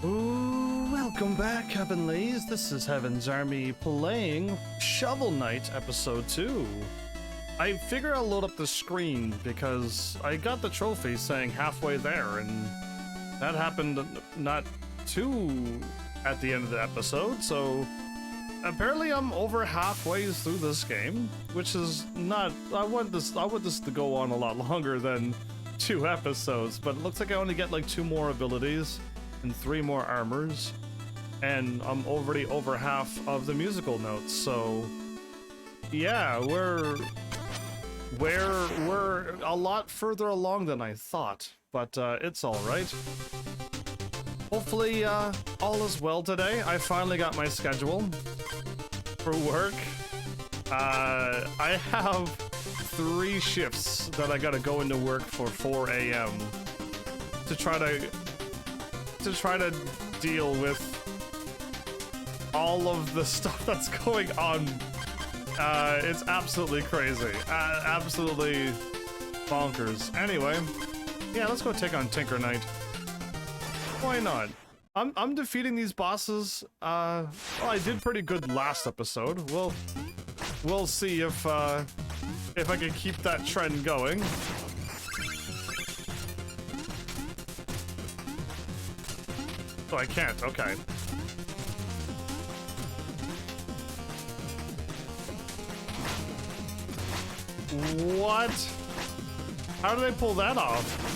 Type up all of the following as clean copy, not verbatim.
Ooh, welcome back, Heavenlies. This is Heaven's Army playing Shovel Knight Episode 2. I figured I'll load up the screen because I got the trophy saying halfway there, and that happened not too at the end of the episode, so apparently I'm over halfway through this game, which is not... I want this to go on a lot longer than 2 episodes, but it looks like I only get like 2 more abilities and 3 more armors, and I'm already over half of the musical notes, so yeah, we're a lot further along than I thought, but it's all right. Hopefully all is well today. I finally got my schedule for work. I have 3 shifts that I gotta go into work for 4 a.m. to try to deal with all of the stuff that's going on. It's absolutely crazy. Absolutely bonkers. Anyway, yeah, let's go take on Tinker Knight. Why not? I'm defeating these bosses. Well, I did pretty good last episode. We'll see if I can keep that trend going. Oh, I can't. Okay. What? How do they pull that off?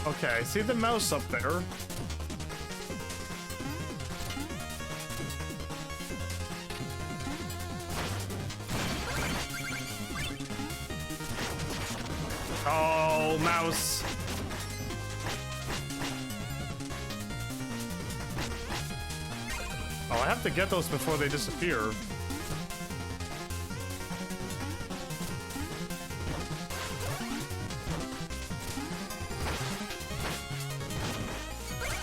Okay, see the mouse up there? Oh, mouse. Oh, I have to get those before they disappear.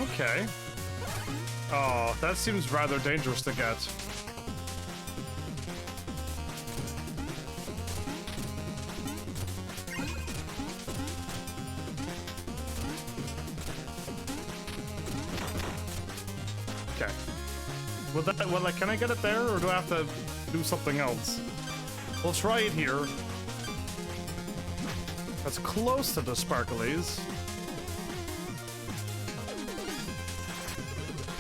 Okay. Oh, that seems rather dangerous to get. Okay. Well, can I get it there, or do I have to do something else? We'll try it here. That's close to the sparklies.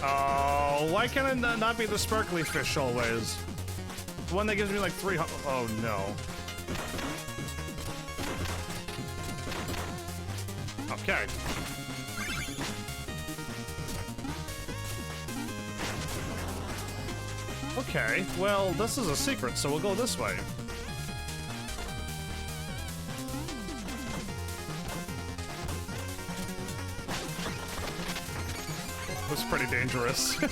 Oh, why can it not be the sparkly fish always? The one that gives me like 300. Oh no. Okay. Okay, well, this is a secret, so we'll go this way. It was pretty dangerous. It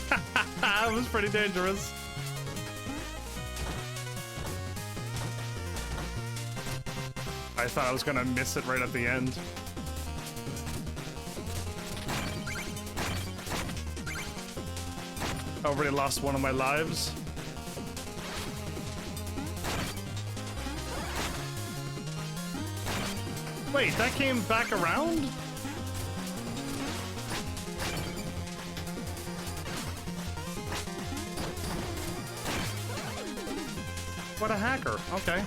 was pretty dangerous. I thought I was gonna miss it right at the end. I already lost one of my lives. Wait, that came back around? What a hacker. Okay.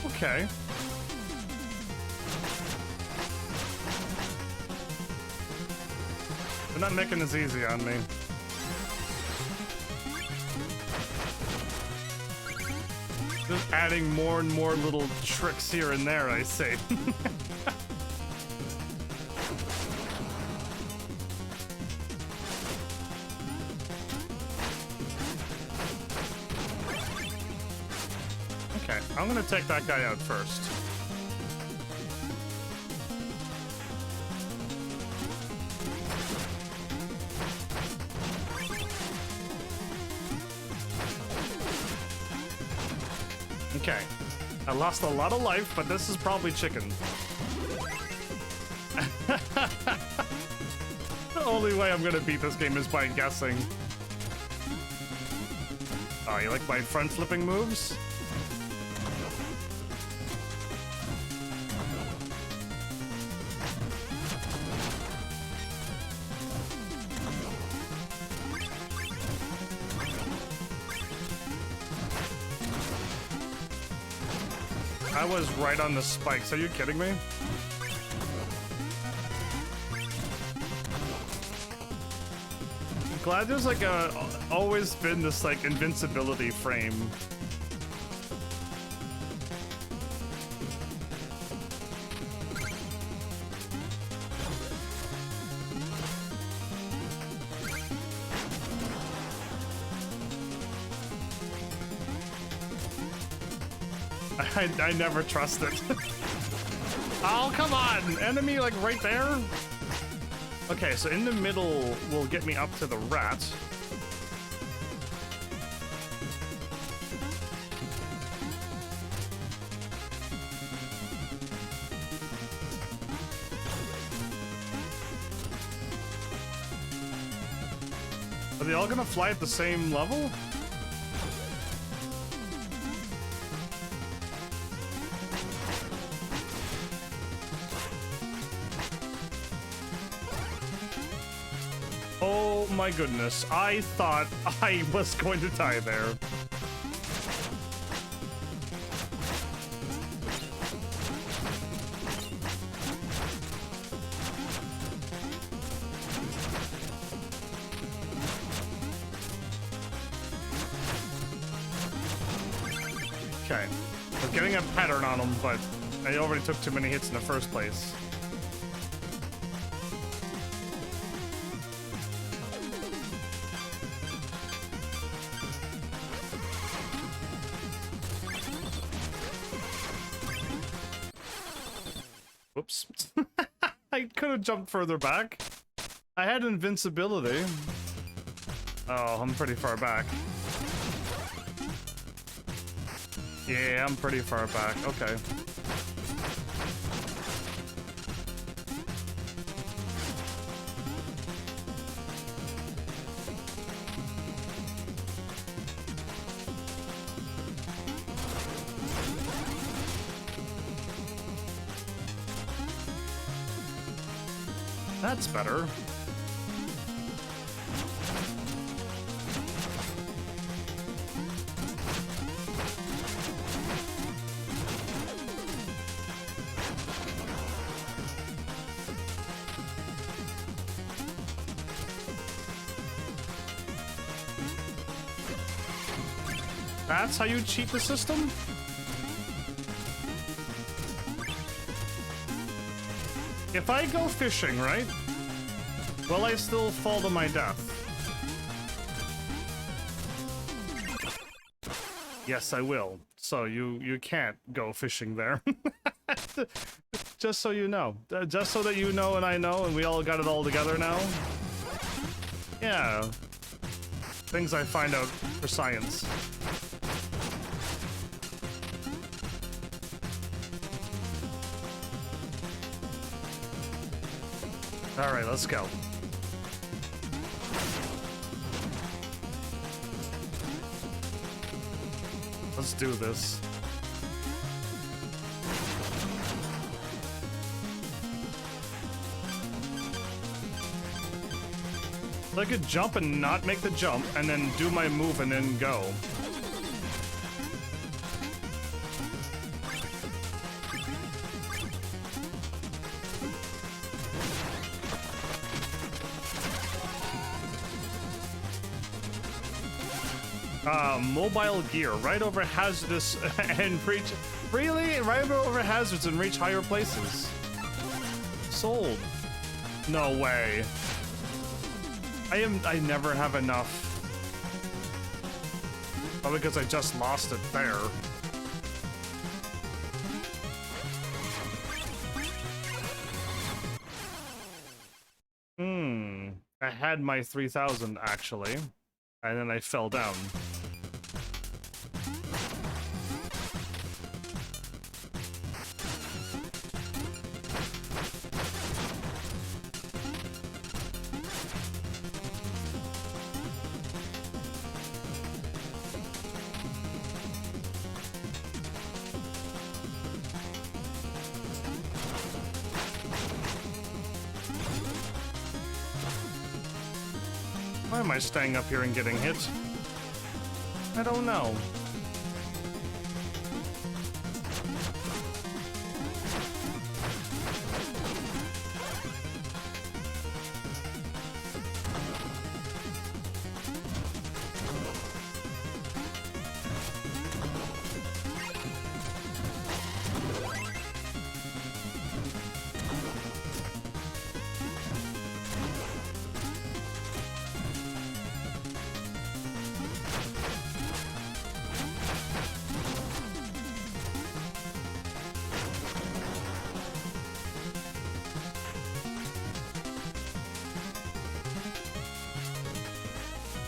Okay. They're not making this easy on me. Just adding more and more little tricks here and there, I say. Okay, I'm gonna take that guy out first. Okay, I lost a lot of life, but this is probably chicken. The only way I'm gonna beat this game is by guessing. Oh, you like my front flipping moves? I was right on the spikes. Are you kidding me? I'm glad there's like always been this like invincibility frame. I never trust it. Oh, come on! Enemy, like, right there? Okay, so in the middle will get me up to the rat. Are they all gonna fly at the same level? Oh my goodness, I thought I was going to die there. Okay, I was getting a pattern on him, but I already took too many hits in the first place. Whoops. I could have jumped further back. I had invincibility. Oh, I'm pretty far back. Yeah, I'm pretty far back. Okay. That's better. That's how you cheat the system? If I go fishing, right? Will I still fall to my death? Yes, I will. So you can't go fishing there. Just so you know. Just so that you know and I know and we all got it all together now. Yeah. Things I find out for science. All right, let's go. Let's do this. I could jump and not make the jump, and then do my move and then go. Mobile gear, right over hazardous and reach... Really? Right over hazards and reach higher places. Sold. No way. I never have enough. Probably because I just lost it there. had my 3000 actually, and then I fell down. Why am I staying up here and getting hit? I don't know.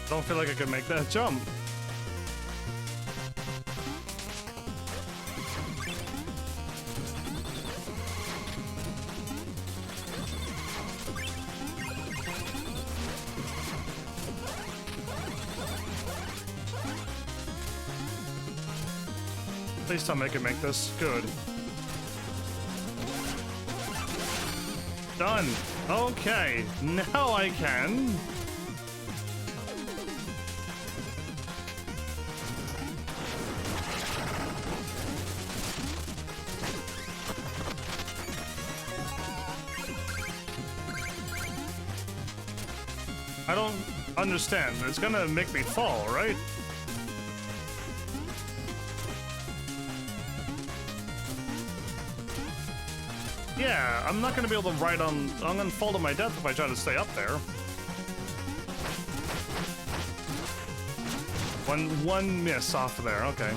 Don't feel like I can make that jump. Please tell me I can make this. Good. Done. Okay, now I can. I don't understand. It's gonna make me fall, right? Yeah, I'm not gonna be able to ride on... I'm gonna fall to my death if I try to stay up there. One miss off of there, okay.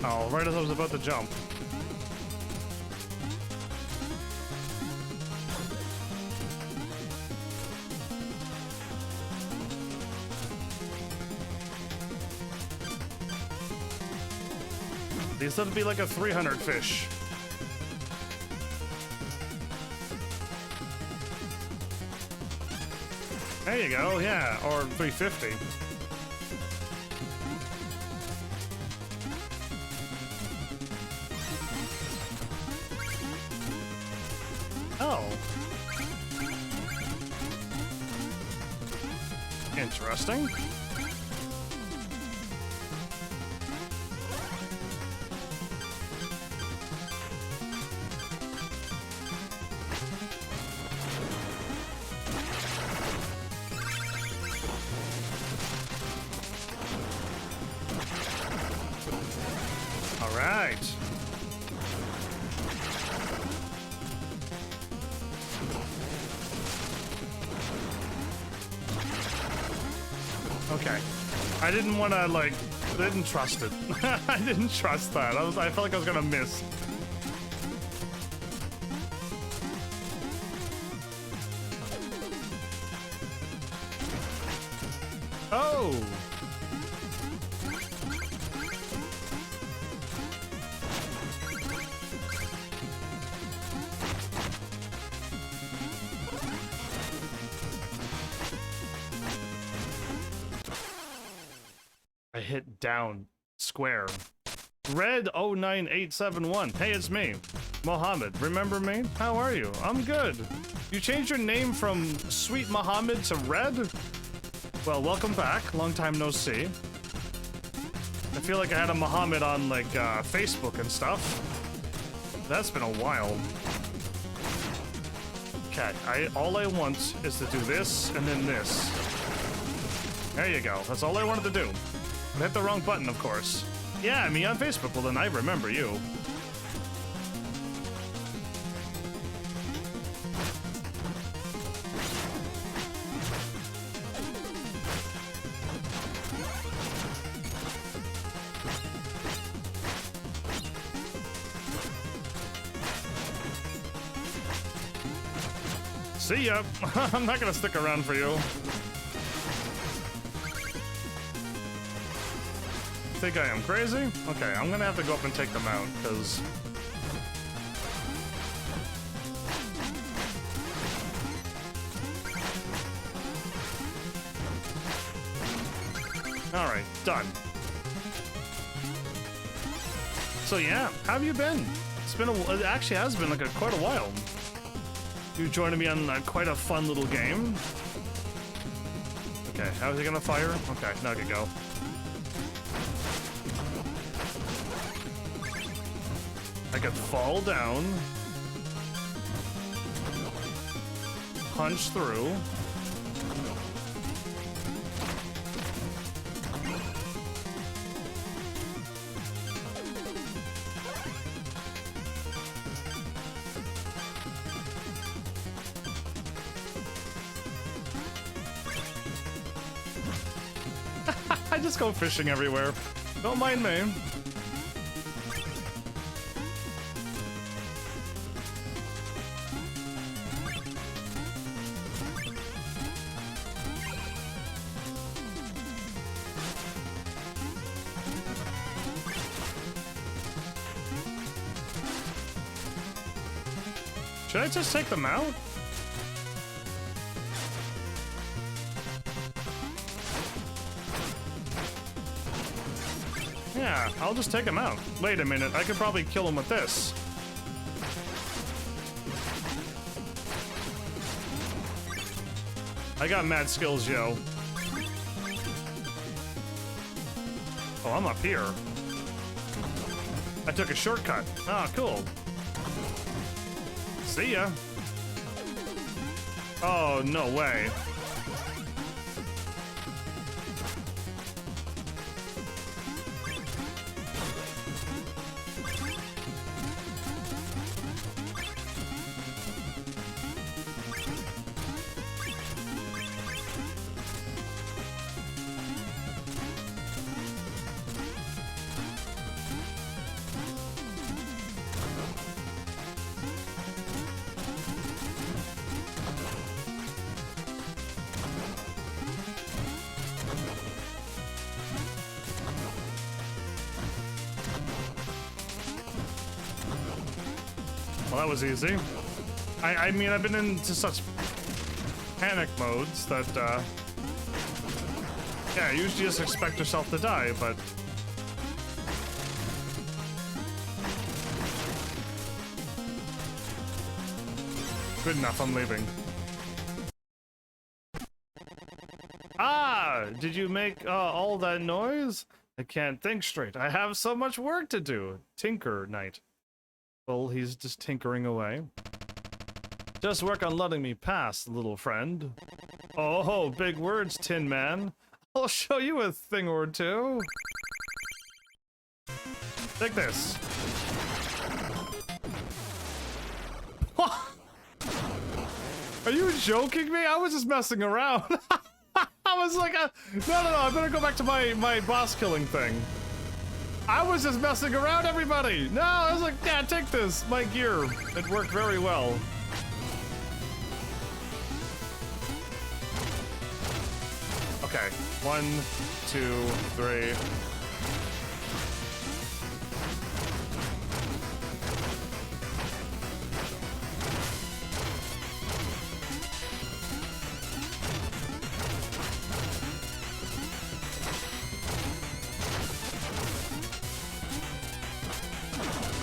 Oh, right as I was about to jump. These would be like a 300 fish. There you go, yeah, or 350. Oh. Interesting. All right. Okay. I didn't want to, like, didn't trust it. I didn't trust that. I felt like I was gonna miss. Oh! I hit down square. Red 09871. Hey, it's me. Mohammed. Remember me? How are you? I'm good. You changed your name from Sweet Mohammed to Red? Well, welcome back. Long time no see. I feel like I had a Mohammed on, like, Facebook and stuff. That's been a while. Okay, all I want is to do this and then this. There you go. That's all I wanted to do. I hit the wrong button, of course. Yeah, me on Facebook. Well, then I remember you. See ya. I'm not gonna stick around for you. Think I am crazy? Okay, I'm gonna have to go up and take them out, because... Alright, done. So yeah, how have you been? It's been it actually has been like quite a while. You joining me on quite a fun little game. Okay, how is he gonna fire? Okay, now I can go. I could fall down, punch through. I just go fishing everywhere. Don't mind me. Should I just take them out? Yeah, I'll just take him out. Wait a minute, I could probably kill him with this. I got mad skills, yo. Oh, I'm up here. I took a shortcut. Ah, cool. See ya. Oh, no way. Well, that was easy. I mean, I've been into such panic modes that, yeah, you usually just expect yourself to die, but... Good enough, I'm leaving. Ah! Did you make all that noise? I can't think straight. I have so much work to do. Tinker Knight. Well, he's just tinkering away. Just work on letting me pass, little friend. Oh, big words, Tin Man. I'll show you a thing or two. Take this. Are you joking me? I was just messing around. I was like, no, I better go back to my boss killing thing. I was just messing around, everybody! No, I was like, yeah, take this, my gear. It worked very well. Okay, 1, 2, 3.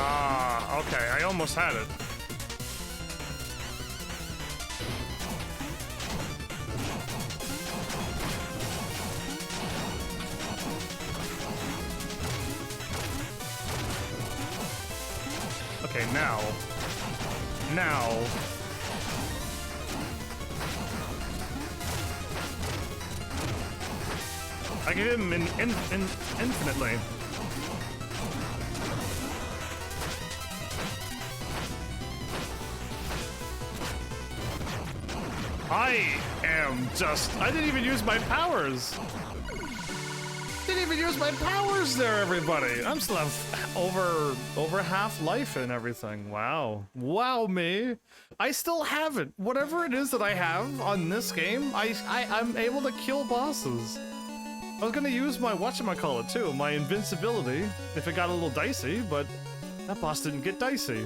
Ah, okay, I almost had it. Okay, now. I can hit him infinitely. I didn't even use my powers. Didn't even use my powers there, everybody. I'm still have over half life and everything. Wow. Wow, me. I still have it. Whatever it is that I have on this game, I'm able to kill bosses. I was gonna use my whatchamacallit too, my invincibility, if it got a little dicey, but that boss didn't get dicey.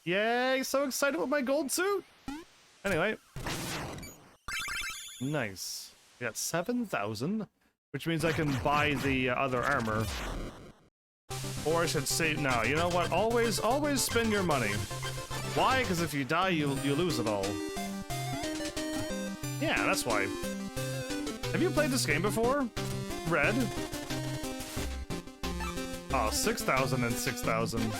Yay, so excited with my gold suit. Anyway. Nice. We got 7,000, which means I can buy the other armor. Or I should say, no, you know what? Always spend your money. Why? Because if you die, you lose it all. Yeah, that's why. Have you played this game before? Red? Oh, 6,000 and 6,000.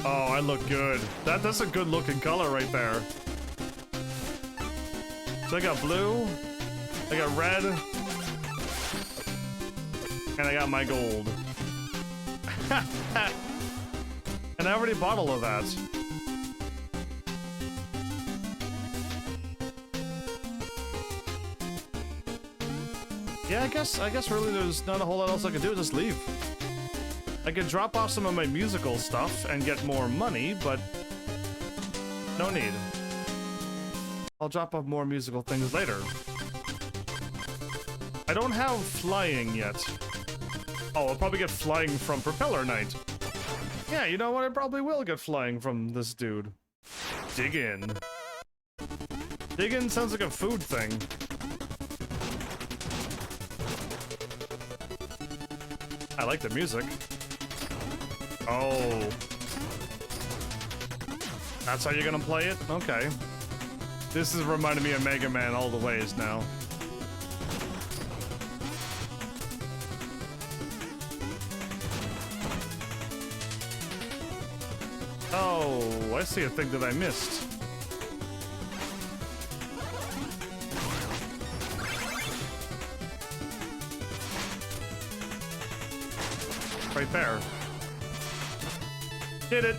Oh, I look good. That's a good looking color right there. So I got blue, I got red, and I got my gold. And I already bought all of that. Yeah, I guess really there's not a whole lot else I could do, just leave. I could drop off some of my musical stuff and get more money, but no need. I'll drop off more musical things later. I don't have flying yet. Oh, I'll probably get flying from Propeller Knight. Yeah, you know what? I probably will get flying from this dude. Dig in. Dig in sounds like a food thing. I like the music. Oh. That's how you're gonna play it? Okay. This is reminding me of Mega Man all the ways now. Oh, I see a thing that I missed. Right there. Did it!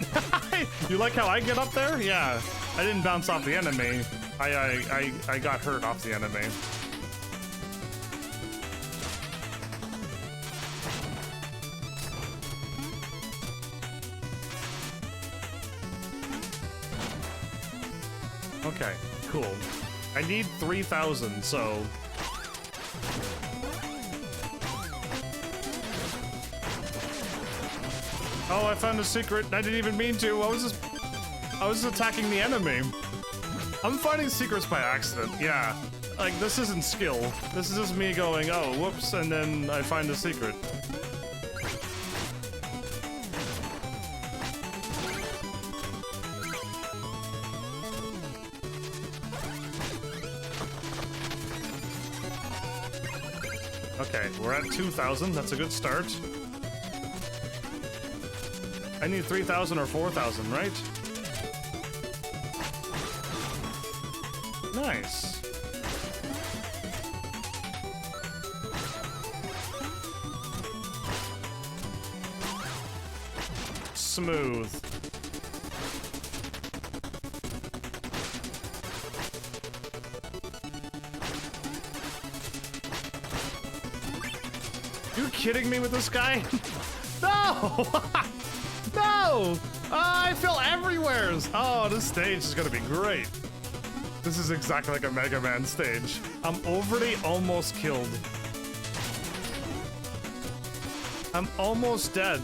You like how I get up there? Yeah. I didn't bounce off the enemy. I got hurt off the enemy. Okay, cool. I need 3,000, so... Oh, I found a secret. I didn't even mean to. I was just attacking the enemy. I'm finding secrets by accident. Yeah. Like, this isn't skill. This is just me going, oh, whoops, and then I find a secret. Okay, we're at 2,000. That's a good start. I need 3,000 or 4,000, right? Nice. Smooth. You kidding me with this guy? No! No! I fell everywhere! Oh, this stage is gonna be great. This is exactly like a Mega Man stage. I'm already almost killed. I'm almost dead.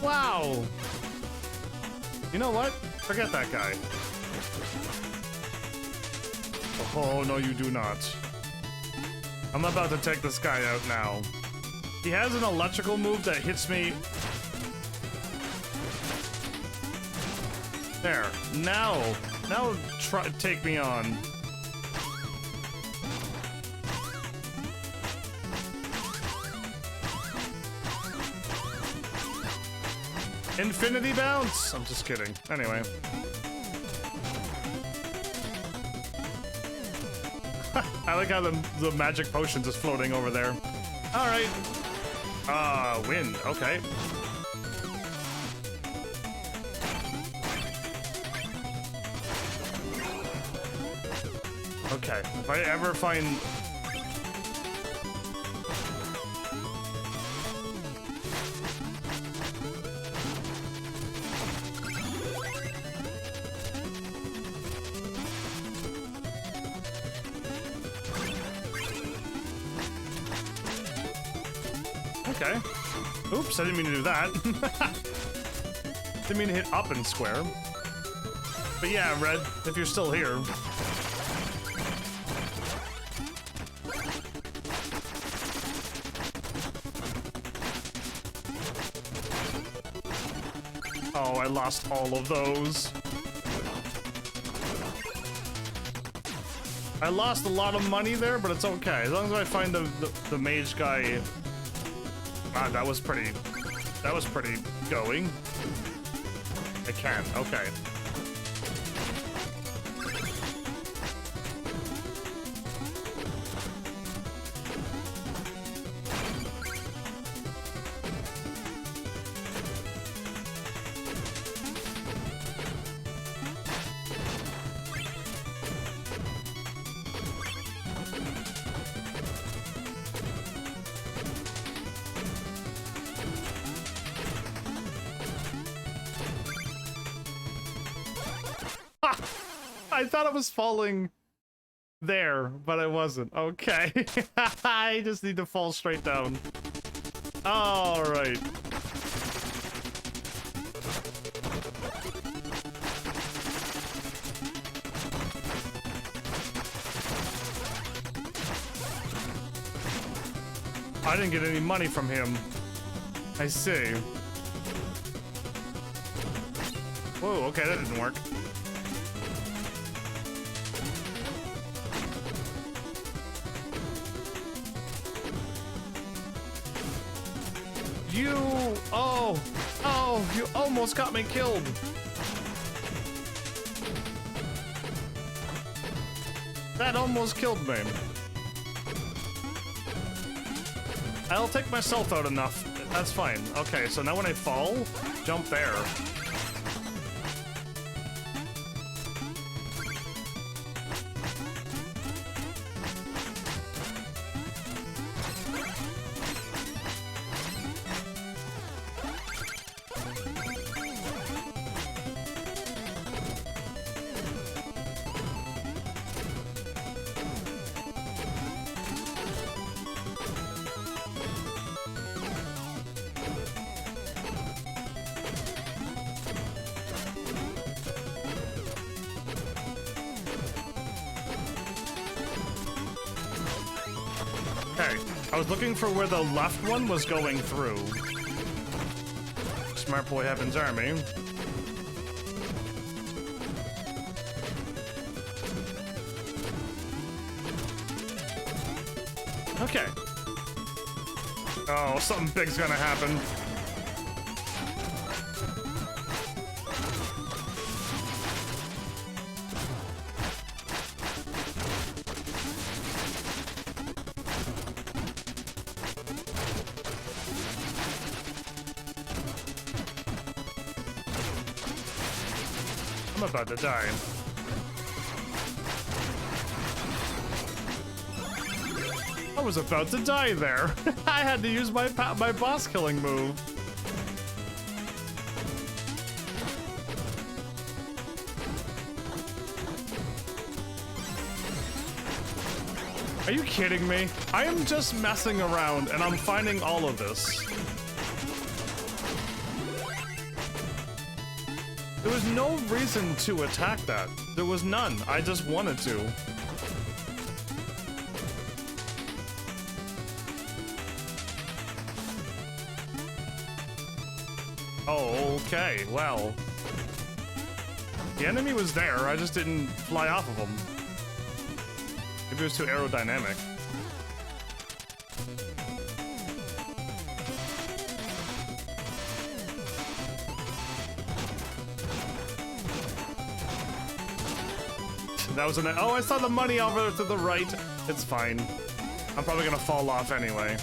Wow! You know what? Forget that guy. Oh, no, you do not. I'm about to take this guy out now. He has an electrical move that hits me. There. Now try take me on. Infinity bounce. I'm just kidding. Anyway. I like how the magic potion's just floating over there. All right. Wind. Okay. Okay, if I ever find... Okay. Oops, I didn't mean to do that. Didn't mean to hit up and square. But yeah, Red, if you're still here. Oh, I lost all of those. I lost a lot of money there, but it's okay. As long as I find the mage guy... Ah, that was pretty going. I can, okay. I thought it was falling there, but it wasn't. Okay. I just need to fall straight down. All right. I didn't get any money from him. I see. Whoa, okay, that didn't work. You almost got me killed. That almost killed me. I'll take myself out enough. That's fine. Okay, so now when I fall, jump there. I was looking for where the left one was going through. Smart boy Heaven's Army. Okay. Oh, something big's gonna happen. I'm about to die. I was about to die there. I had to use my boss killing move. Are you kidding me? I am just messing around and I'm finding all of this. There was no reason to attack that. There was none. I just wanted to. Oh, okay. Well. The enemy was there. I just didn't fly off of him. Maybe it was too aerodynamic. That was an... Oh, I saw the money over to the right. It's fine. I'm probably gonna fall off anyway.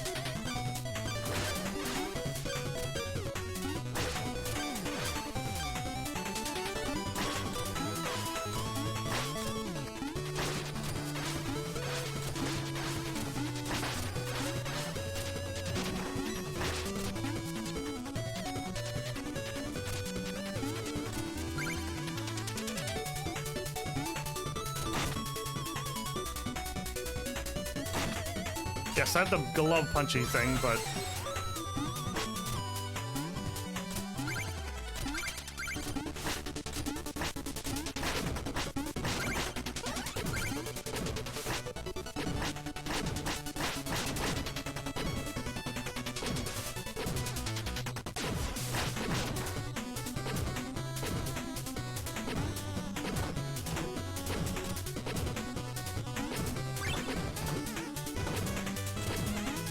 Yes, I had the glove punchy thing, but...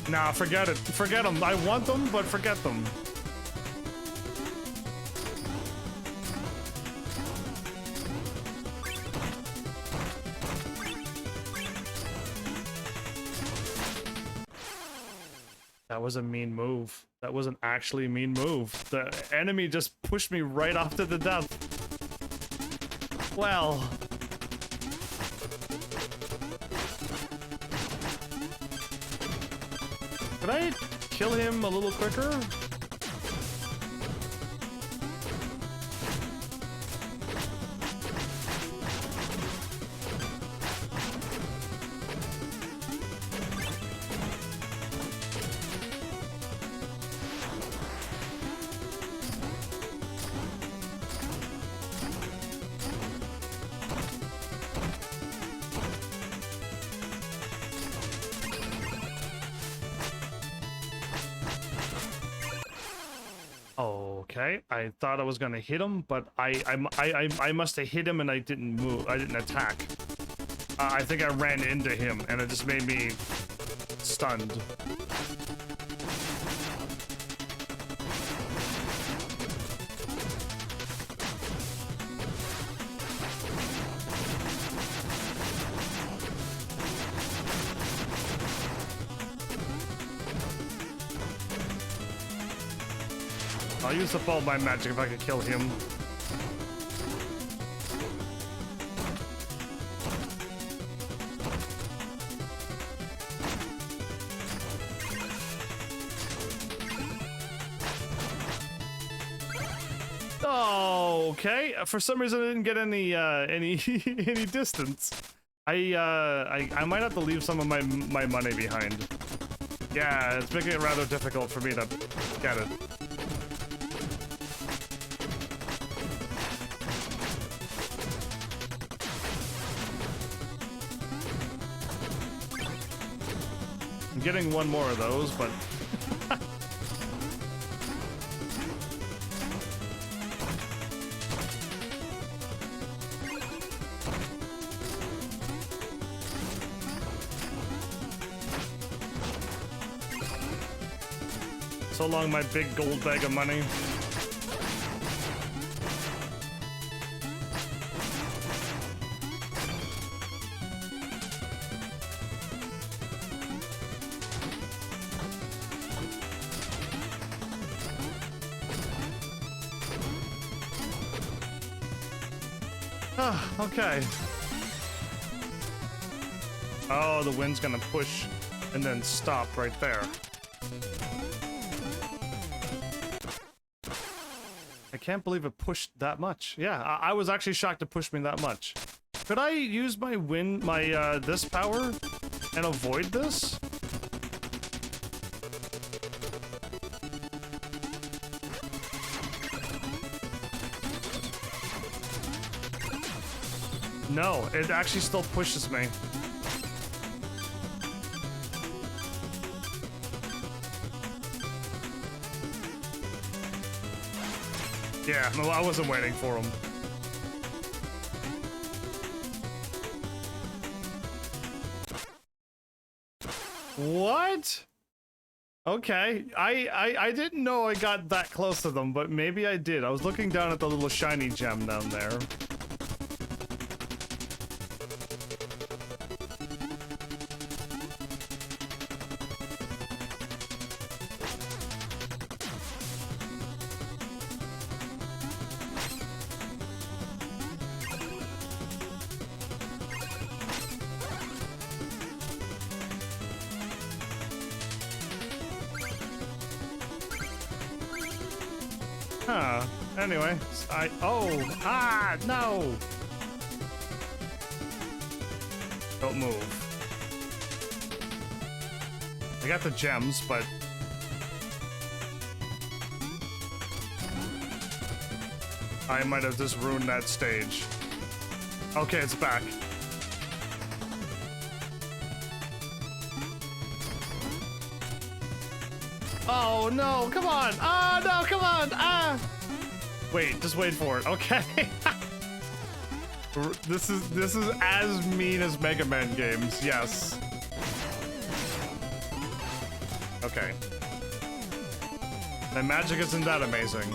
Nah, forget it. Forget them. I want them, but forget them. That was a mean move. That was an actually mean move. The enemy just pushed me right off to the death. Well... Could I kill him a little quicker? Okay, I thought I was gonna hit him, but I must have hit him and I didn't move. I didn't attack. I think I ran into him and it just made me stunned. I'll use up all my magic if I could kill him. Okay. For some reason, I didn't get any any distance. I might have to leave some of my money behind. Yeah, it's making it rather difficult for me to get it. I'm getting one more of those, but... So long, my big gold bag of money. Okay. Oh, the wind's gonna push and then stop right there. I can't believe it pushed that much. Yeah, I was actually shocked it pushed me that much. Could I use my this power and avoid this? No, it actually still pushes me. Yeah, no, I wasn't waiting for him. What? Okay, I didn't know I got that close to them, but maybe I did. I was looking down at the little shiny gem down there. Huh. Anyway, no! Don't move. I got the gems, but... I might have just ruined that stage. Okay, it's back. Oh no, come on! Ah, no, come on! Ah! Wait, just wait for it. Okay. This is as mean as Mega Man games. Yes. Okay. The magic isn't that amazing.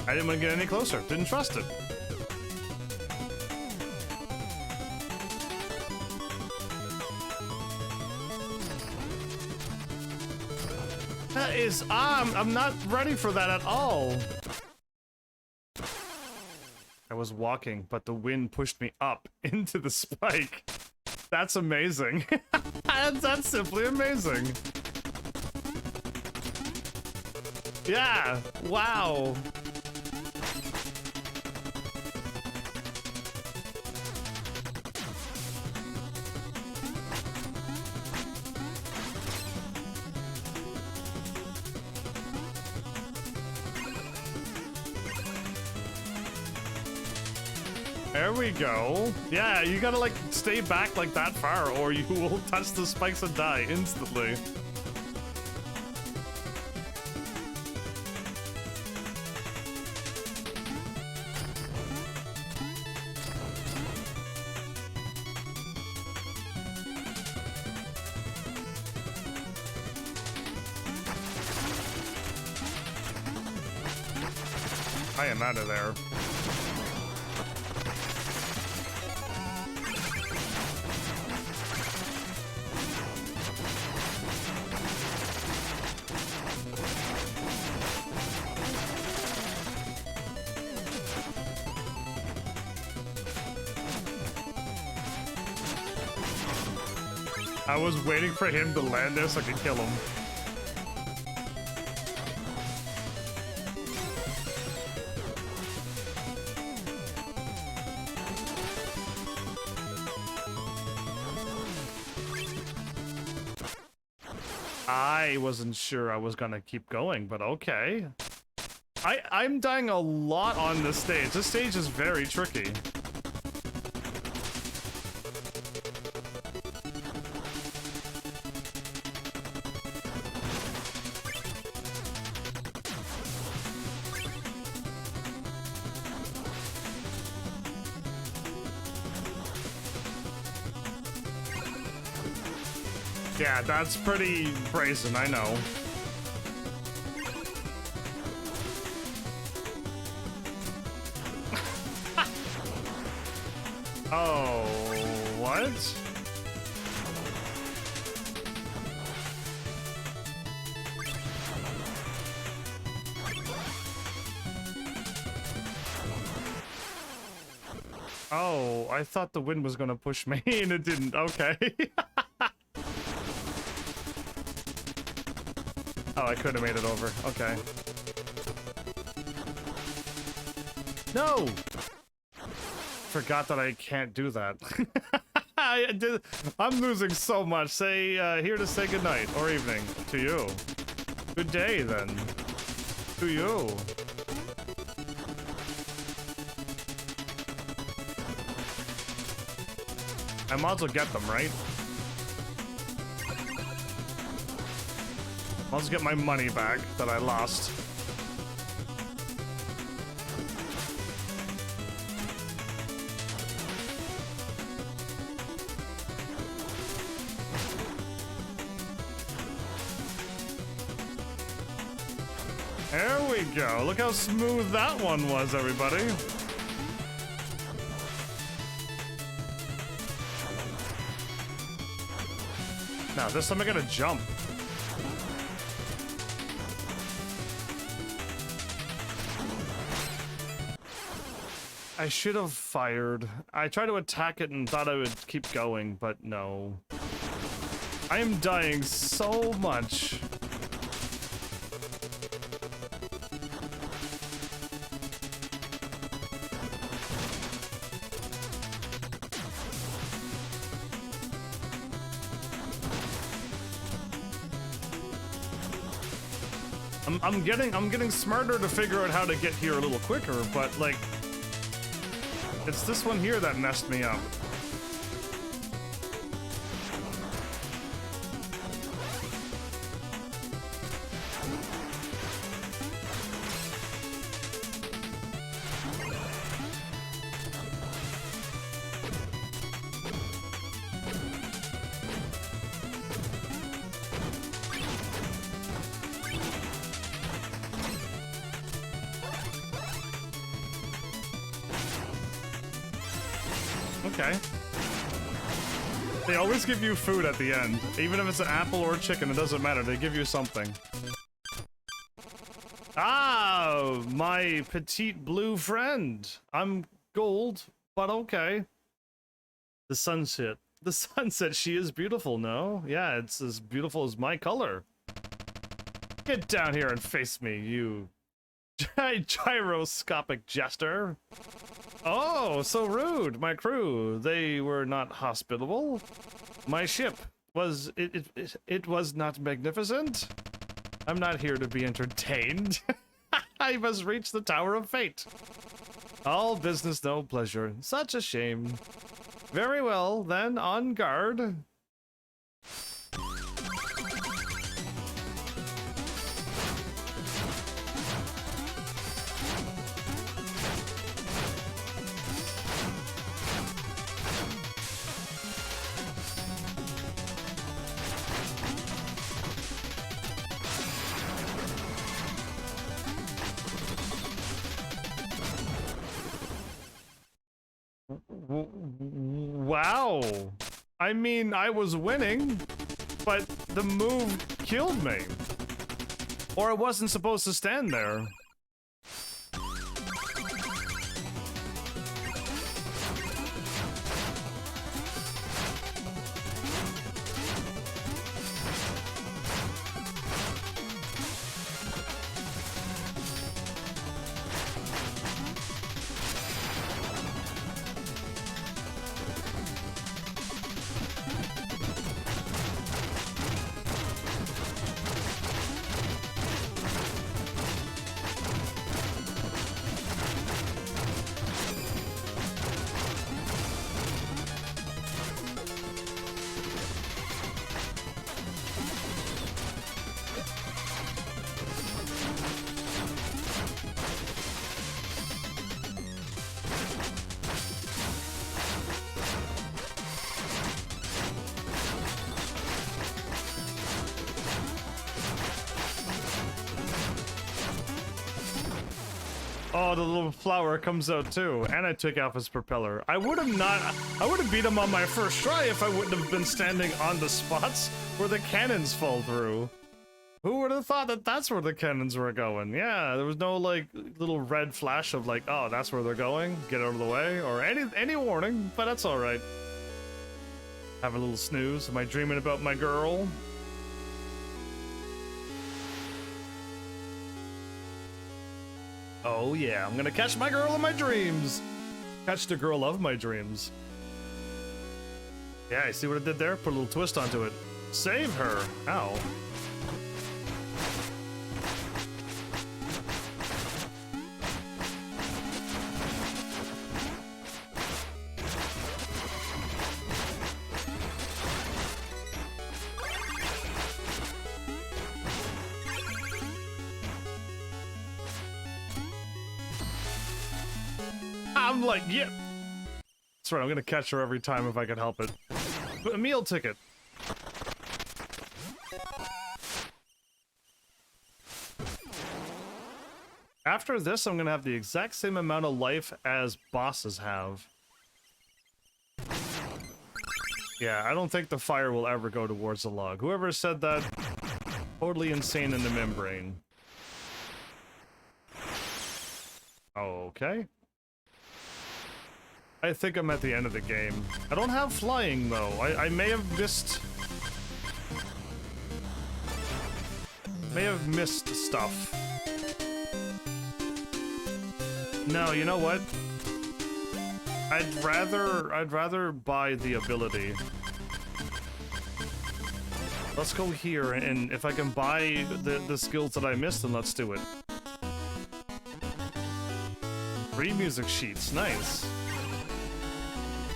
I didn't want to get any closer. Didn't trust it. That is, I'm not ready for that at all. I was walking, but the wind pushed me up into the spike. That's amazing. That's simply amazing. Yeah, wow. There we go. Yeah, you gotta like stay back like that far or you will touch the spikes and die instantly. I am out of there. I was waiting for him to land there so I could kill him. I wasn't sure I was gonna keep going, but okay. I'm dying a lot on this stage. This stage is very tricky. Yeah, that's pretty brazen, I know. Oh, what? Oh, I thought the wind was gonna push me and it didn't. Okay. Oh, I could have made it over. Okay. No! Forgot that I can't do that. I'm losing so much. Say, here to say goodnight or evening to you. Good day, then. To you. I might as well get them, right? Let's get my money back that I lost. There we go. Look how smooth that one was, everybody. Now, this time I gotta jump. I should have fired. I tried to attack it and thought I would keep going, but no. I am dying so much. I'm getting smarter to figure out how to get here a little quicker, but like it's this one here that messed me up. Okay. They always give you food at the end. Even if it's an apple or a chicken, it doesn't matter. They give you something. Ah, my petite blue friend. I'm gold, but okay. The sunset. The sunset, she is beautiful, no? Yeah, it's as beautiful as my color. Get down here and face me, you gyroscopic jester. Oh, so rude. My crew, they were not hospitable. My ship was it was not magnificent. I'm not here to be entertained. I must reach the Tower of Fate. All business, no pleasure. Such a shame. Very well, then, on guard. Wow. I mean, I was winning, but the move killed me. Or I wasn't supposed to stand there. Oh, the little flower comes out too, and I took off his propeller. I would have beat him on my first try if I wouldn't have been standing on the spots where the cannons fall through. Who would have thought that that's where the cannons were going? Yeah, there was no like little red flash of like, oh, that's where they're going. Get out of the way, or any warning. But that's all right. Have a little snooze. Am I dreaming about my girl? Oh yeah, I'm gonna catch my girl in my dreams. Catch the girl of my dreams. Yeah, you see what I did there? Put a little twist onto it. Save her. Ow. I'm like, yeah. That's right, I'm gonna catch her every time if I can help it. A meal ticket. After this, I'm gonna have the exact same amount of life as bosses have. Yeah, I don't think the fire will ever go towards the log. Whoever said that, totally insane in the membrane. Okay. I think I'm at the end of the game. I don't have flying, though. I may have missed... stuff. No, you know what? I'd rather buy the ability. Let's go here, and if I can buy the skills that I missed, then let's do it. 3 music sheets, nice.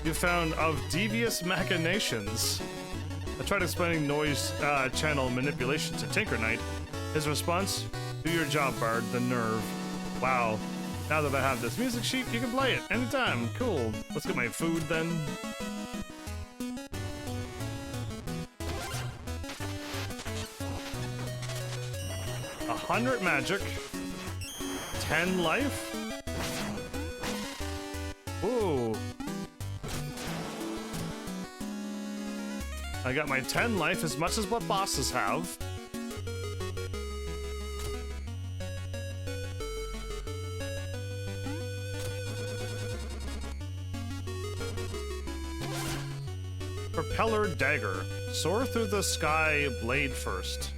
You found of devious machinations. I tried explaining noise channel manipulation to Tinker Knight. His response, do your job, Bard, the nerve. Wow. Now that I have this music sheet, you can play it anytime. Cool. Let's get my food then. 100 magic. 10 life. Ooh. I got my 10 life, as much as what bosses have. Propeller dagger. Soar through the sky, blade first.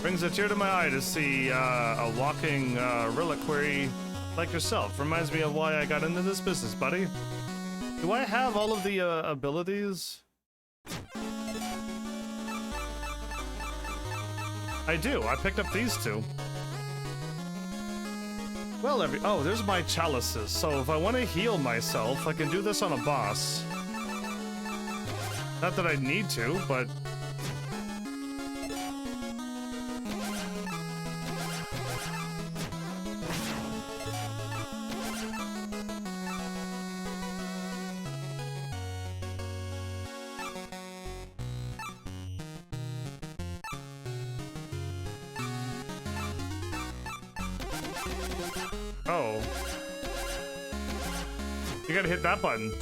Brings a tear to my eye to see a walking reliquary like yourself. Reminds me of why I got into this business, buddy. Do I have all of the abilities? I do. I picked up these 2. Well, oh, there's my chalices. So if I want to heal myself, I can do this on a boss. Not that I need to, but... Oh. You gotta hit that button.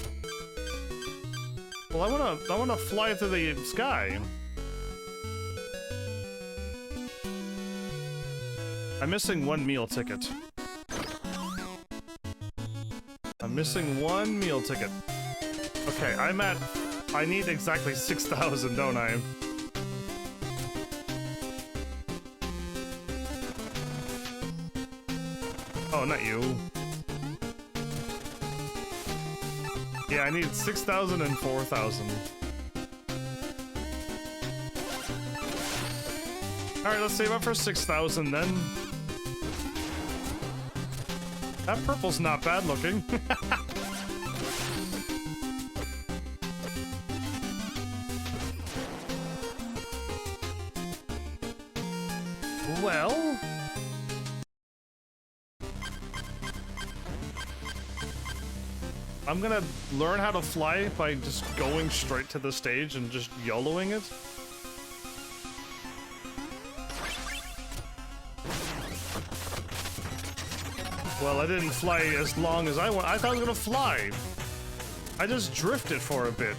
Well, I wanna fly through the sky. I'm missing 1 meal ticket. I'm missing 1 meal ticket. Okay, I need exactly 6,000, don't I? Oh, not you. Yeah, I need 6,000 and 4,000. Alright, let's save up for 6,000 then. That purple's not bad looking. Well... I'm gonna learn how to fly by just going straight to the stage and just YOLOing it. Well, I didn't fly as long as I want. I thought I was gonna fly. I just drifted for a bit.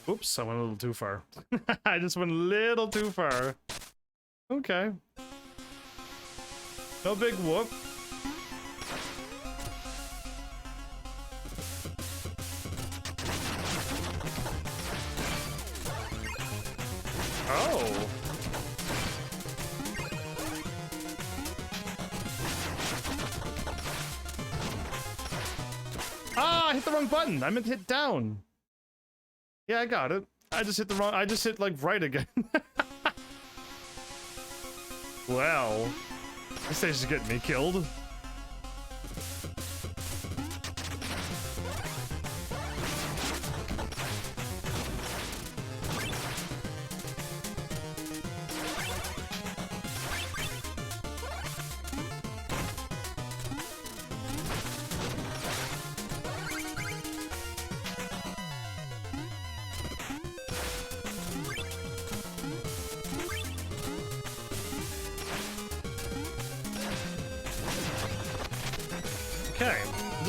Oops, I went a little too far. I just went a little too far. Okay. No big whoop. Oh. Ah, I hit the wrong button. I meant to hit down. Yeah, I got it. I just hit the wrong... I just hit, like, right again. Well... This stage is getting me killed.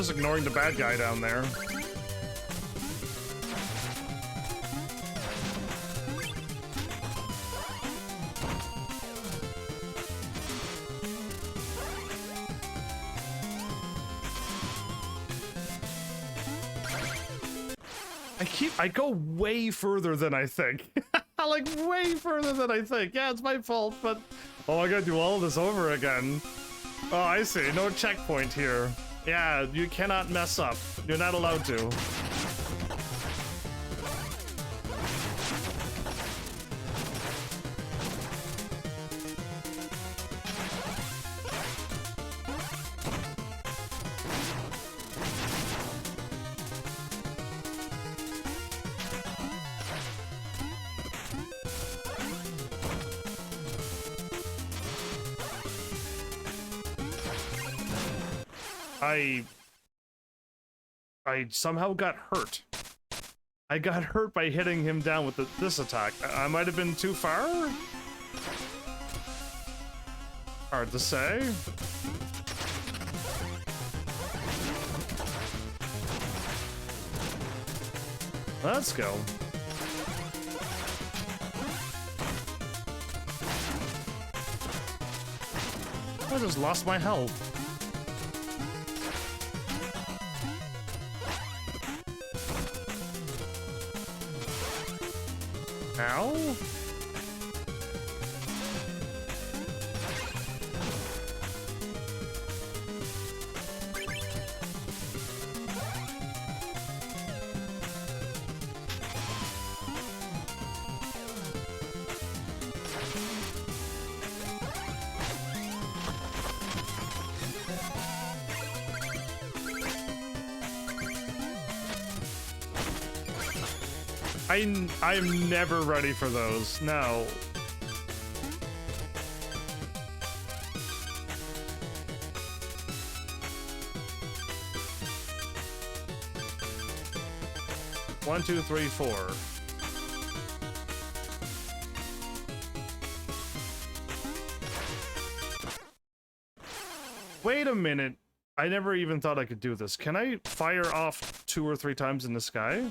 just ignoring the bad guy down there. I go way further than I think. Like, way further than I think. Yeah, it's my fault, but... Oh, I gotta do all of this over again. Oh, I see. No checkpoint here. Yeah, you cannot mess up. You're not allowed to. I somehow got hurt. I got hurt by hitting him down with this attack. I might have been too far? Hard to say. Let's go. I just lost my health. Ow? I'm never ready for those. No. One, two, three, four. Wait a minute. I never even thought I could do this. Can I fire off 2 or 3 times in the sky?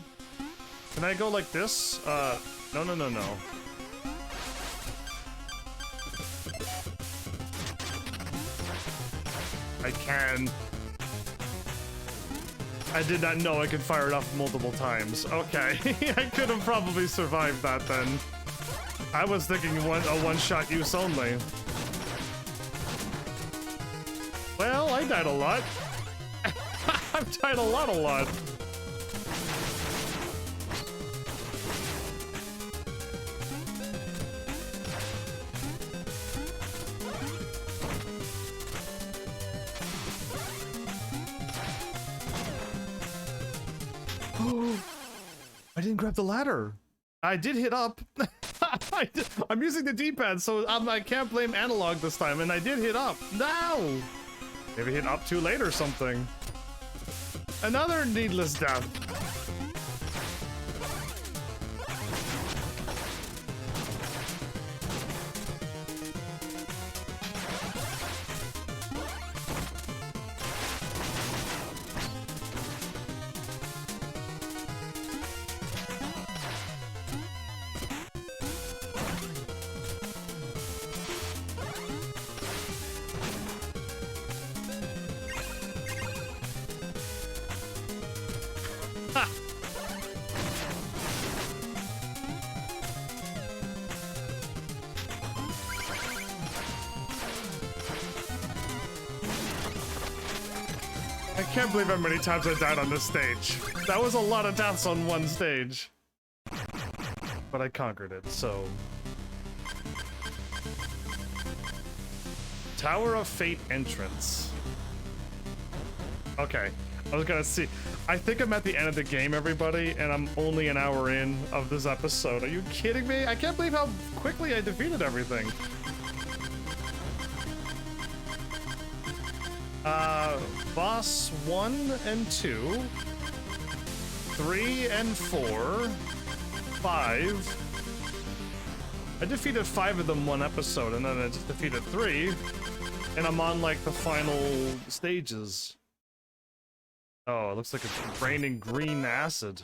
Can I go like this? No. I can. I did not know I could fire it off multiple times. Okay, I could have probably survived that then. I was thinking a one-shot use only. Well, I died a lot. I've died a lot. I didn't grab the ladder. I did hit up. I'm using the D-pad, so I can't blame analog this time, and I did hit up. No! Maybe hit up too late or something. Another needless death. I can't believe how many times I died on this stage. That was a lot of deaths on one stage. But I conquered it, so... Tower of Fate entrance. Okay, I was gonna see. I think I'm at the end of the game, everybody, and I'm only an hour in of this episode. Are you kidding me? I can't believe how quickly I defeated everything. Boss 1 and 2, 3 and 4, 5. I defeated 5 of them one episode, and then I just defeated 3, and I'm on like the final stages. Oh, it looks like it's raining green acid.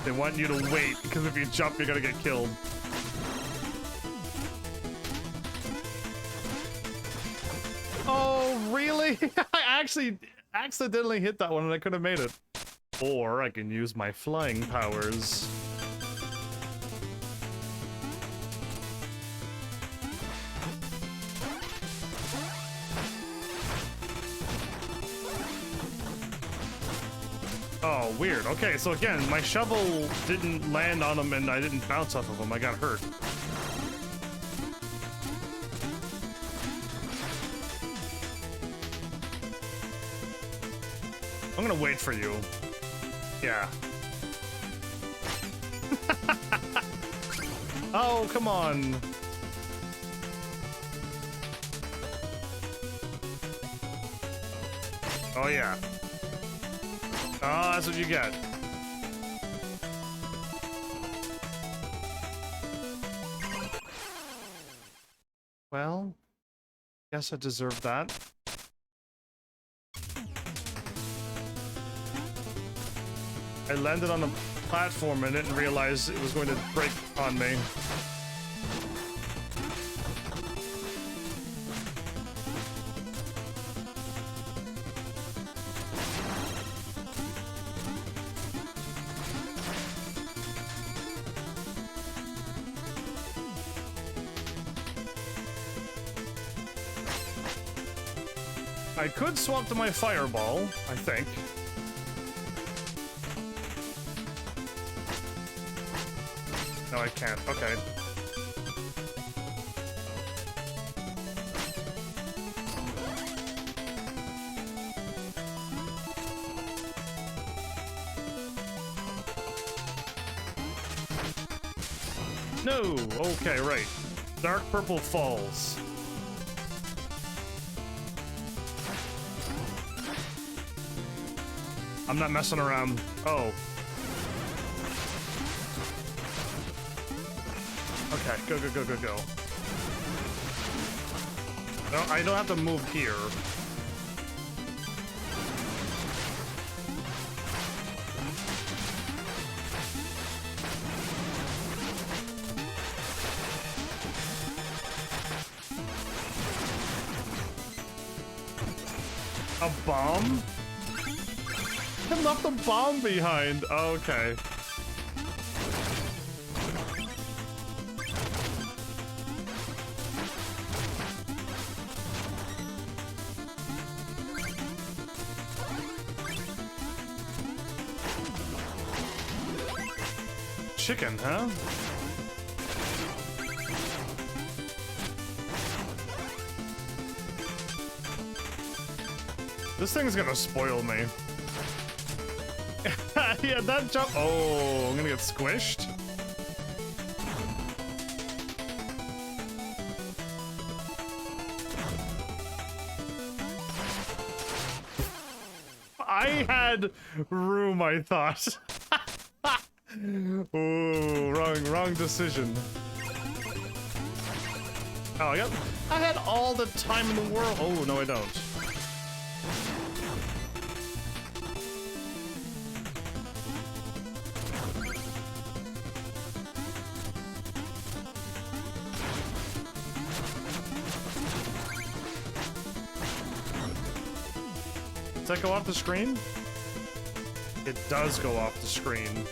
They want you to wait, because if you jump, you're gonna get killed. Oh, really? I actually accidentally hit that one and I could have made it. Or I can use my flying powers. Oh, weird. Okay, so again, my shovel didn't land on him and I didn't bounce off of him. I got hurt. I'm gonna wait for you. Yeah. Oh, come on. Oh, yeah. Oh, that's what you get. Well, guess I deserve that. I landed on a platform and didn't realize it was going to break on me. I could swap to my fireball, I think. No, I can't. Okay. No! Okay, right. Dark purple falls. I'm not messing around. Oh. Okay, go, go, go, go, go. No, I don't have to move here. A bomb? I left the bomb behind. Oh, okay. Chicken, huh? This thing's gonna spoil me. Yeah, that jump. Oh, I'm gonna get squished. I had room, I thought. Ooh, wrong decision. Oh, I had all the time in the world. Oh, no, I don't. Does that go off the screen? It does go off the screen.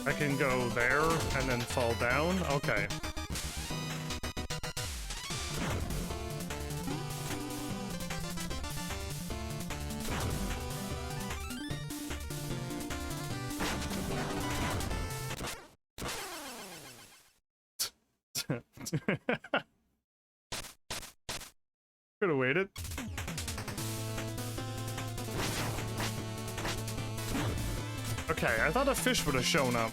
I can go there and then fall down? Okay. Could have waited. Okay, I thought a fish would have shown up.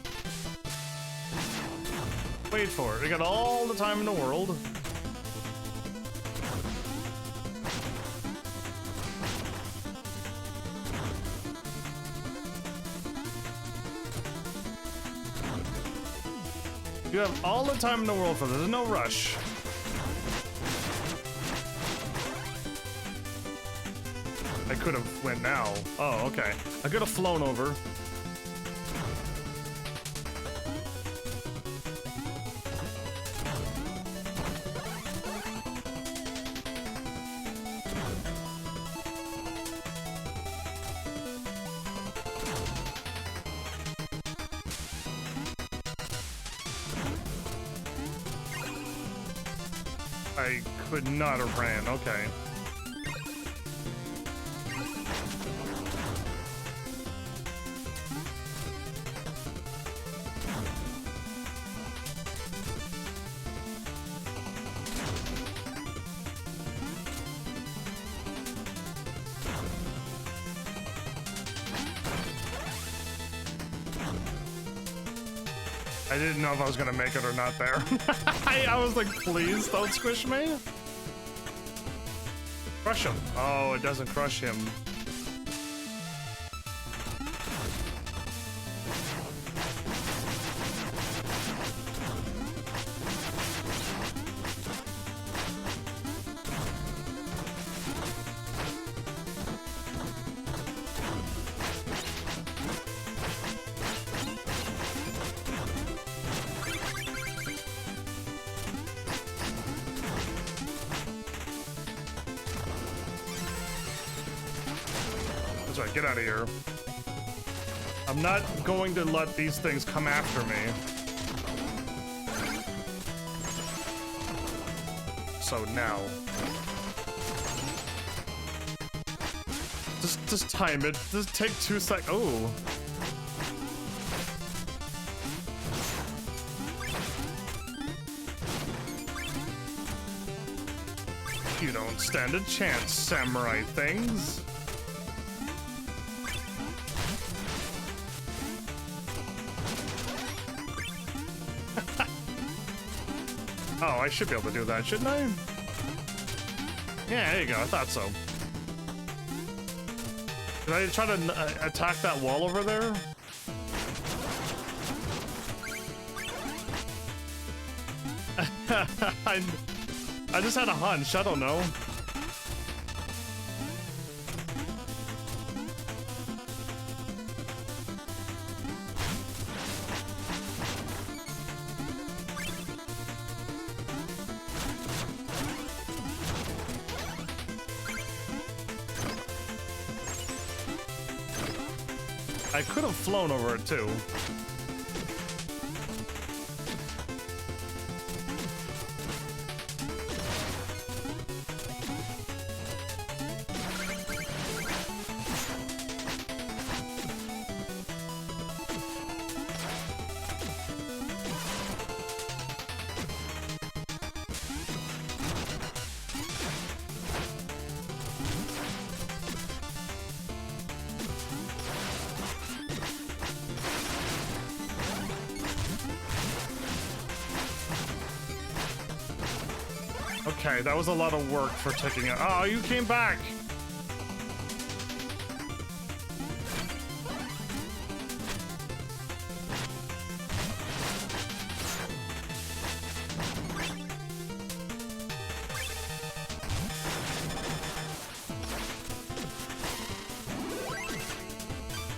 Wait for it. We got all the time in the world. You have all the time in the world for this. There's no rush. I could have went now. Oh, okay. I could have flown over. I could not have ran. Okay. I didn't know if I was gonna make it or not there. I was like, please don't squish me. Crush him. Oh, it doesn't crush him. Get out of here. I'm not going to let these things come after me. So now. Just time it. Just take 2 seconds. Oh. You don't stand a chance, samurai things. Oh, I should be able to do that, shouldn't I? Yeah, there you go. I thought so. Did I try to attack that wall over there? I just had a hunch. I don't know. I could have flown over it too. Okay, that was a lot of work for taking it. Oh, you came back!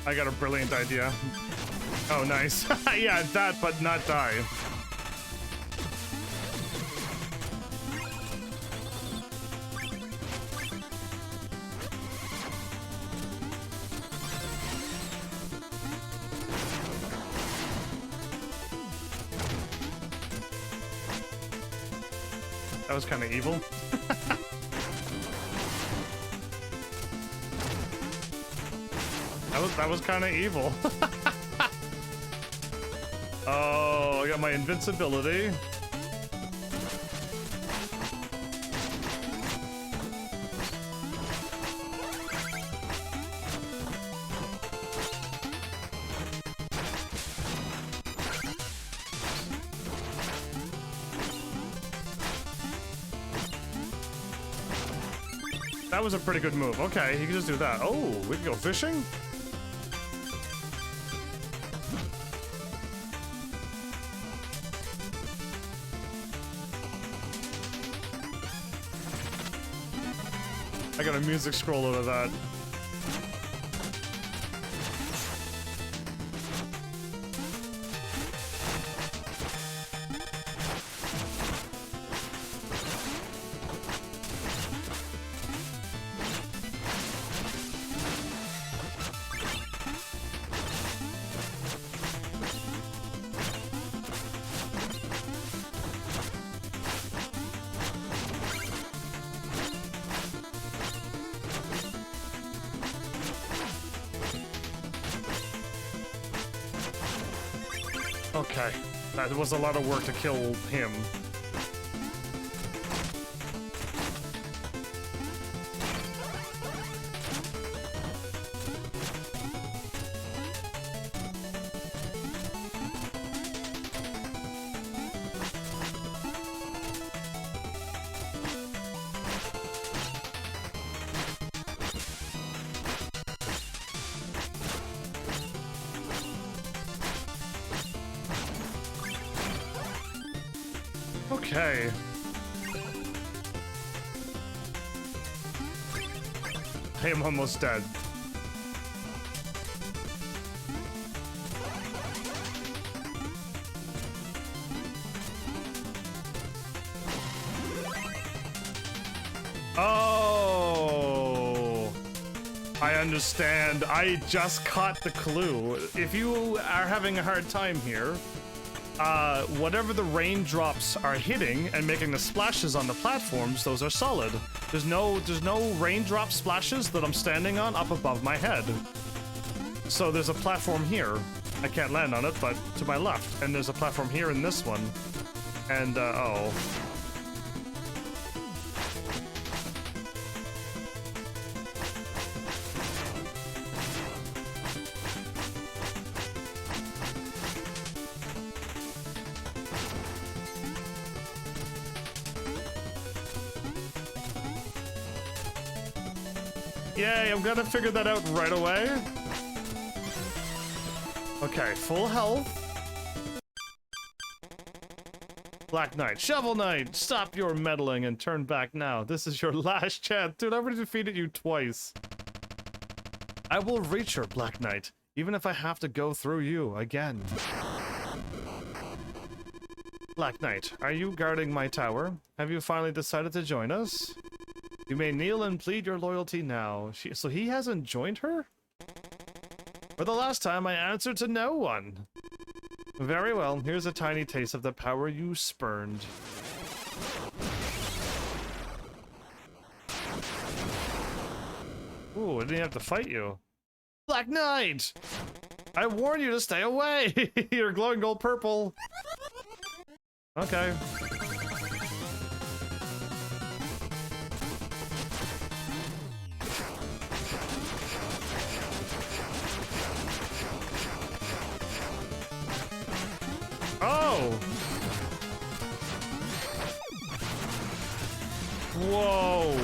I got a brilliant idea. Oh, nice. Yeah, that, but not die. That was kind of evil. That was kind of evil. Oh, I got my invincibility. That was a pretty good move. Okay, he can just do that. Oh, we can go fishing? I got a music scroll out of that. Okay, that was a lot of work to kill him. Okay. I am almost dead. Oh, I understand. I just caught the clue. If you are having a hard time here, whatever the raindrops are hitting and making the splashes on the platforms, those are solid. There's no raindrop splashes that I'm standing on up above my head. So there's a platform here. I can't land on it, but to my left. And there's a platform here in this one. And, oh. Yay, I'm gonna figure that out right away. Okay, full health. Black Knight, Shovel Knight, stop your meddling and turn back now. This is your last chance. Dude, I've already defeated you twice. I will reach her, Black Knight, even if I have to go through you again. Black Knight, are you guarding my tower? Have you finally decided to join us? You may kneel and plead your loyalty now. So he hasn't joined her? For the last time, I answered to no one. Very well, here's a tiny taste of the power you spurned. Ooh, I didn't have to fight you. Black Knight! I warn you to stay away! You're glowing gold purple. Okay. Oh! Whoa!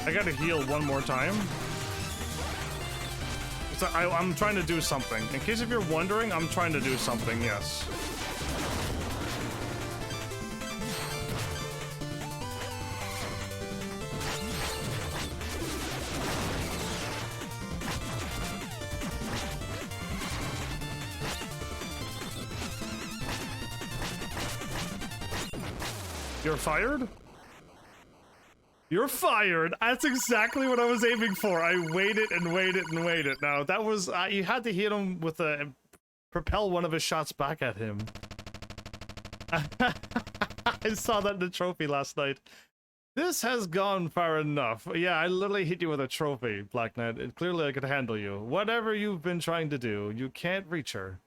I gotta heal one more time. So I'm trying to do something. In case if you're wondering, I'm trying to do something, yes. You're fired? You're fired. That's exactly what I was aiming for. I waited and waited and waited. Now, that was... you had to hit him with a... propel one of his shots back at him. I saw that in the trophy last night. This has gone far enough. Yeah, I literally hit you with a trophy, Black Knight. Clearly, I could handle you. Whatever you've been trying to do, you can't reach her.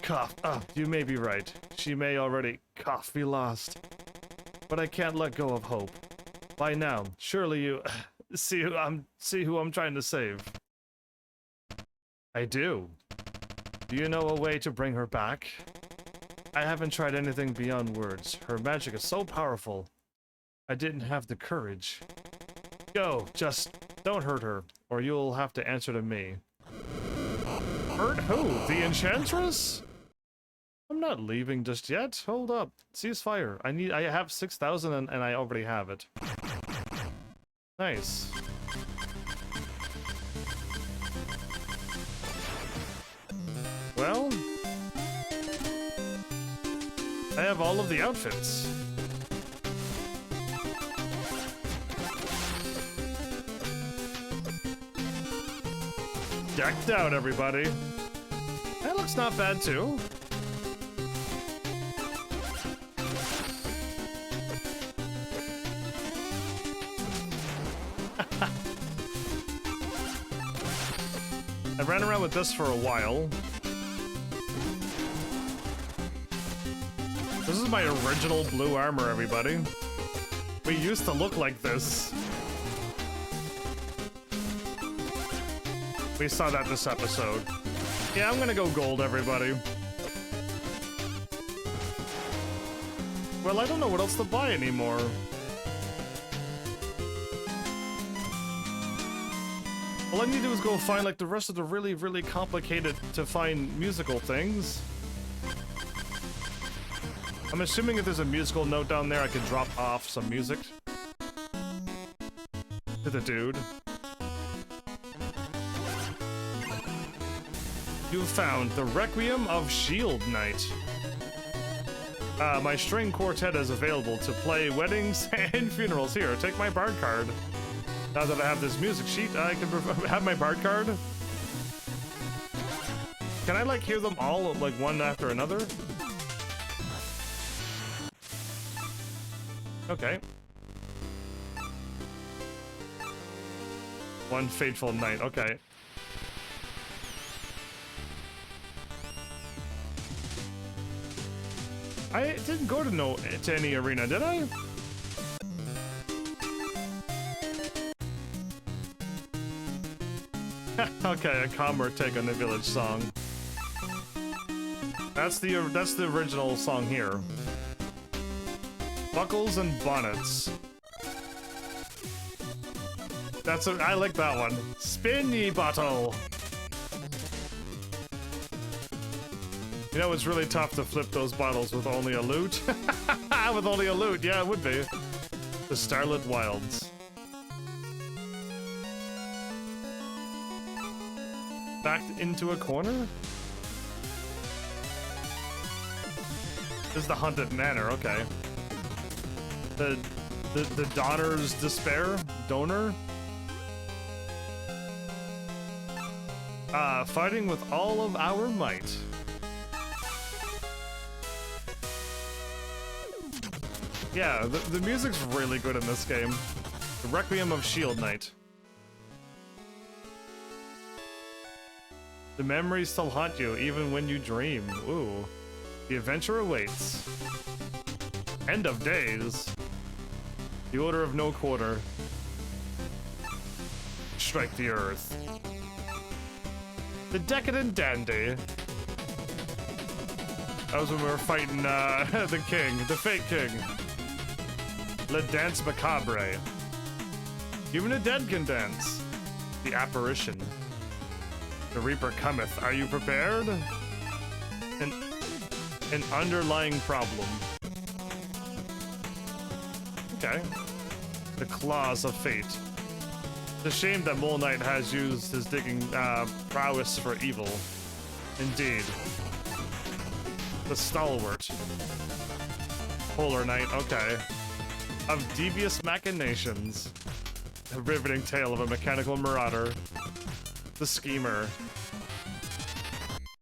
Cough. Oh, you may be right. She may already, be lost. But I can't let go of hope. By now, surely you see who I'm trying to save. I do. Do you know a way to bring her back? I haven't tried anything beyond words. Her magic is so powerful. I didn't have the courage. Go, just don't hurt her, or you'll have to answer to me. Hurt who? The Enchantress? I'm not leaving just yet. Hold up. Ceasefire. I have 6,000 and I already have it. Nice. Well, I have all of the outfits. Decked out, everybody. That looks not bad too. I ran around with this for a while. This is my original blue armor, everybody. We used to look like this. We saw that this episode. Yeah, I'm gonna go gold, everybody. Well, I don't know what else to buy anymore. All I need to do is go find, like, the rest of the really, really complicated to find musical things. I'm assuming if there's a musical note down there, I can drop off some music to the dude. You found the Requiem of Shield Knight. My string quartet is available to play weddings and funerals. Here, take my bard card. Now that I have this music sheet, I can have my bard card. Can I, like, hear them all, like, one after another? Okay. One fateful night, okay. I didn't go to any arena, did I? Okay, a calmer take on the village song. That's the original song here. Buckles and bonnets. I like that one. Spin ye bottle. You know, it's really tough to flip those bottles with only a lute. With only a lute, yeah, it would be. The Starlit Wilds. Backed into a corner? This is the Haunted Manor, okay. The Daughter's Despair? Donor? Fighting with all of our might. Yeah, the music's really good in this game. The Requiem of Shield Knight. The memories still haunt you, even when you dream. Ooh. The adventure awaits. End of days. The order of no quarter. Strike the earth. The decadent dandy. That was when we were fighting the king, the fake king. Le Dance Macabre. Even the dead can dance. The apparition. The Reaper cometh. Are you prepared? An underlying problem. Okay. The claws of fate. It's a shame that Mole Knight has used his digging prowess for evil. Indeed. The stalwart. Polar Knight, okay. Of devious machinations. A riveting tale of a mechanical marauder. The schemer.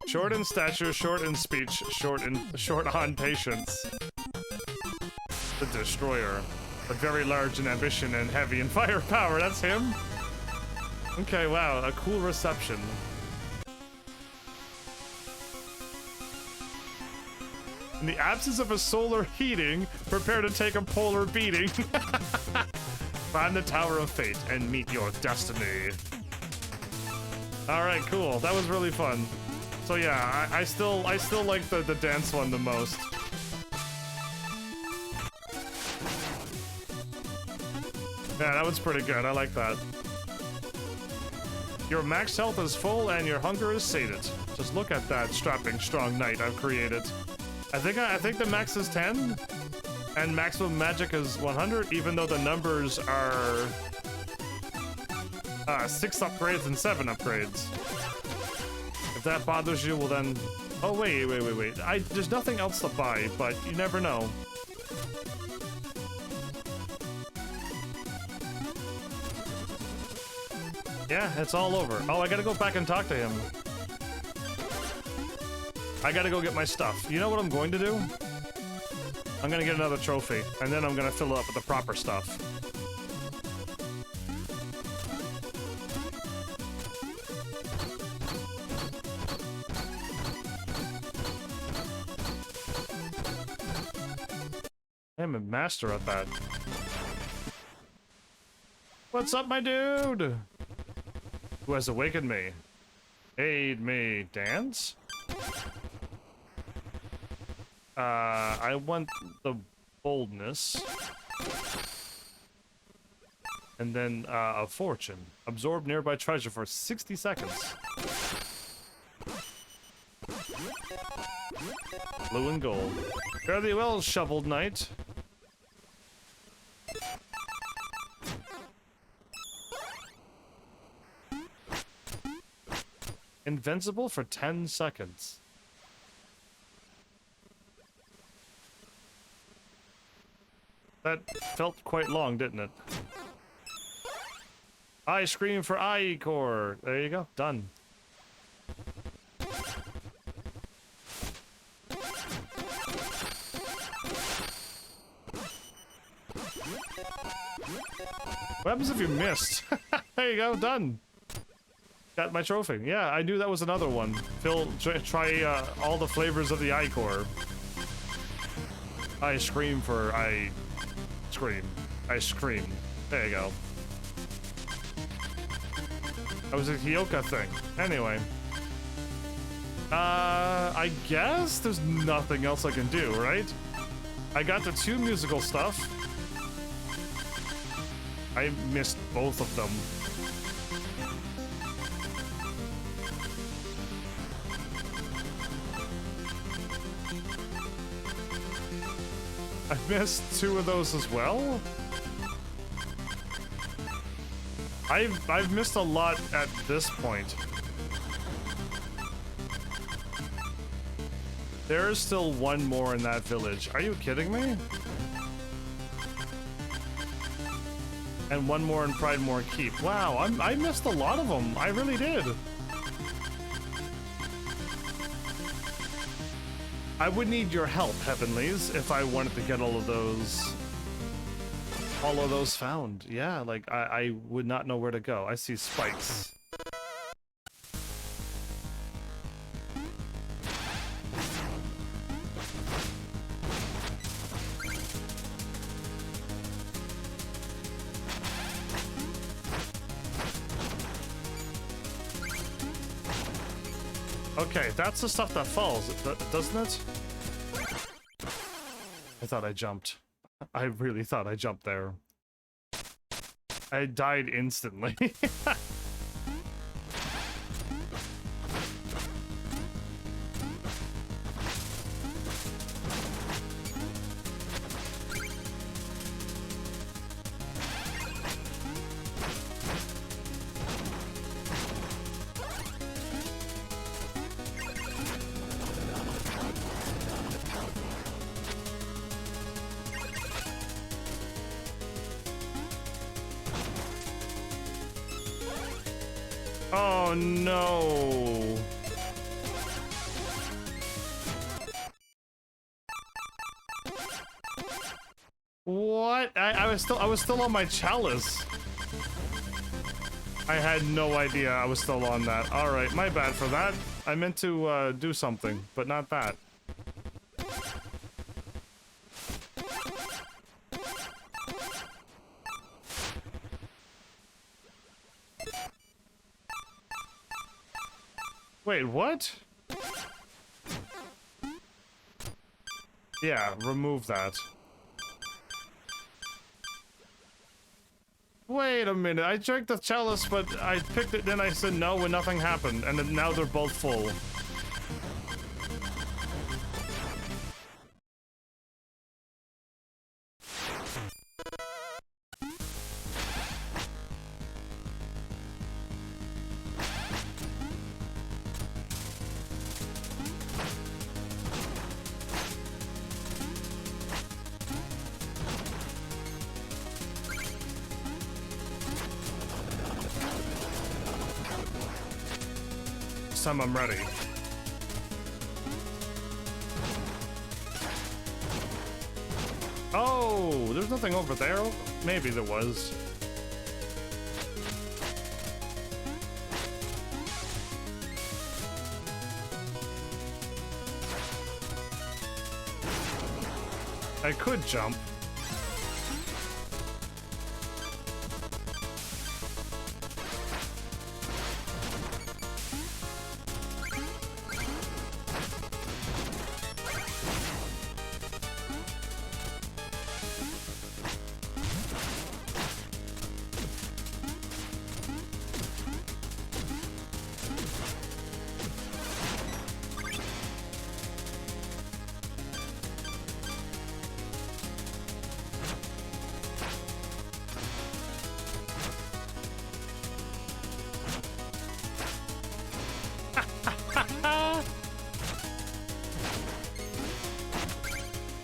Short in stature, short in speech, short on patience. The destroyer. But very large in ambition and heavy in firepower. That's him? Okay, wow, a cool reception. In the absence of a solar heating, prepare to take a polar beating. Climb the Tower of Fate and meet your destiny. Alright, cool. That was really fun. So yeah, I still like the dance one the most. Yeah, that was pretty good. I like that. Your max health is full and your hunger is sated. Just look at that strapping strong knight I've created. I think the max is 10 and maximum magic is 100, even though the numbers are 6 upgrades and 7 upgrades. If that bothers you, well then... Oh, wait. There's nothing else to buy, but you never know. Yeah, it's all over. Oh, I gotta go back and talk to him. I gotta go get my stuff. You know what I'm going to do? I'm gonna get another trophy, and then I'm gonna fill it up with the proper stuff. I'm a master at that. What's up, my dude? Who has awakened me? Aid me dance? I want the boldness. And then, a fortune. Absorb nearby treasure for 60 seconds. Blue and gold. Fare thee well, shoveled knight. Invincible for 10 seconds. That felt quite long, didn't it? I scream for I-Core. There you go. Done. What happens if you missed? There you go. Done. Got my trophy. Yeah, I knew that was another one. Try all the flavors of the I-Core. I scream for scream. I scream. There you go. That was a Hyoka thing. Anyway. I guess there's nothing else I can do, right? I got the 2 musical stuff. I missed both of them. I missed 2 of those as well. I've missed a lot at this point. There is still 1 more in that village. Are you kidding me? And 1 more in Pridemore Keep. Wow, I missed a lot of them. I really did. I would need your help, Heavenlies, if I wanted to get all of those found. Yeah, like, I would not know where to go. I see spikes. Okay, that's the stuff that falls, doesn't it? I thought I jumped. I really thought I jumped there. I died instantly. Oh no. What? I was still on my chalice. I had no idea I was still on that. Alright, my bad for that. I meant to do something, but not that. Wait, what? Yeah, remove that. Wait a minute, I drank the chalice, but I picked it, then I said no when nothing happened, and then now they're both full. Time I'm ready. Oh, there's nothing over there? Maybe there was. I could jump.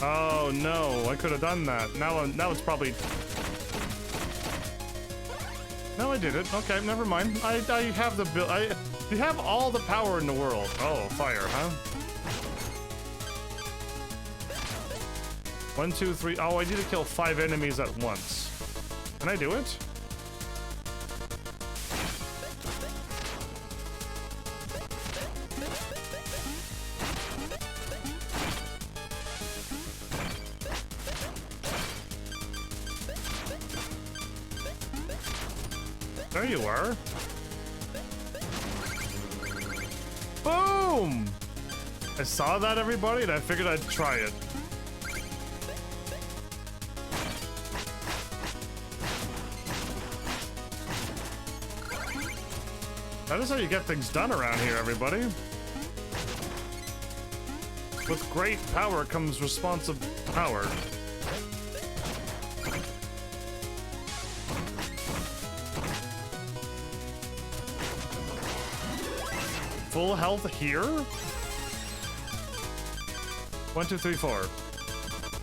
Oh no, I could have done that. Now it's probably... No, I did it. Okay, never mind. I have the you have all the power in the world. Oh, fire, huh? 1, 2, 3. Oh, I need to kill 5 enemies at once. Can I do it? There you are. Boom! I saw that, everybody, and I figured I'd try it. That is how you get things done around here, everybody. With great power comes responsive power. Full health here? 1, 2, 3, 4.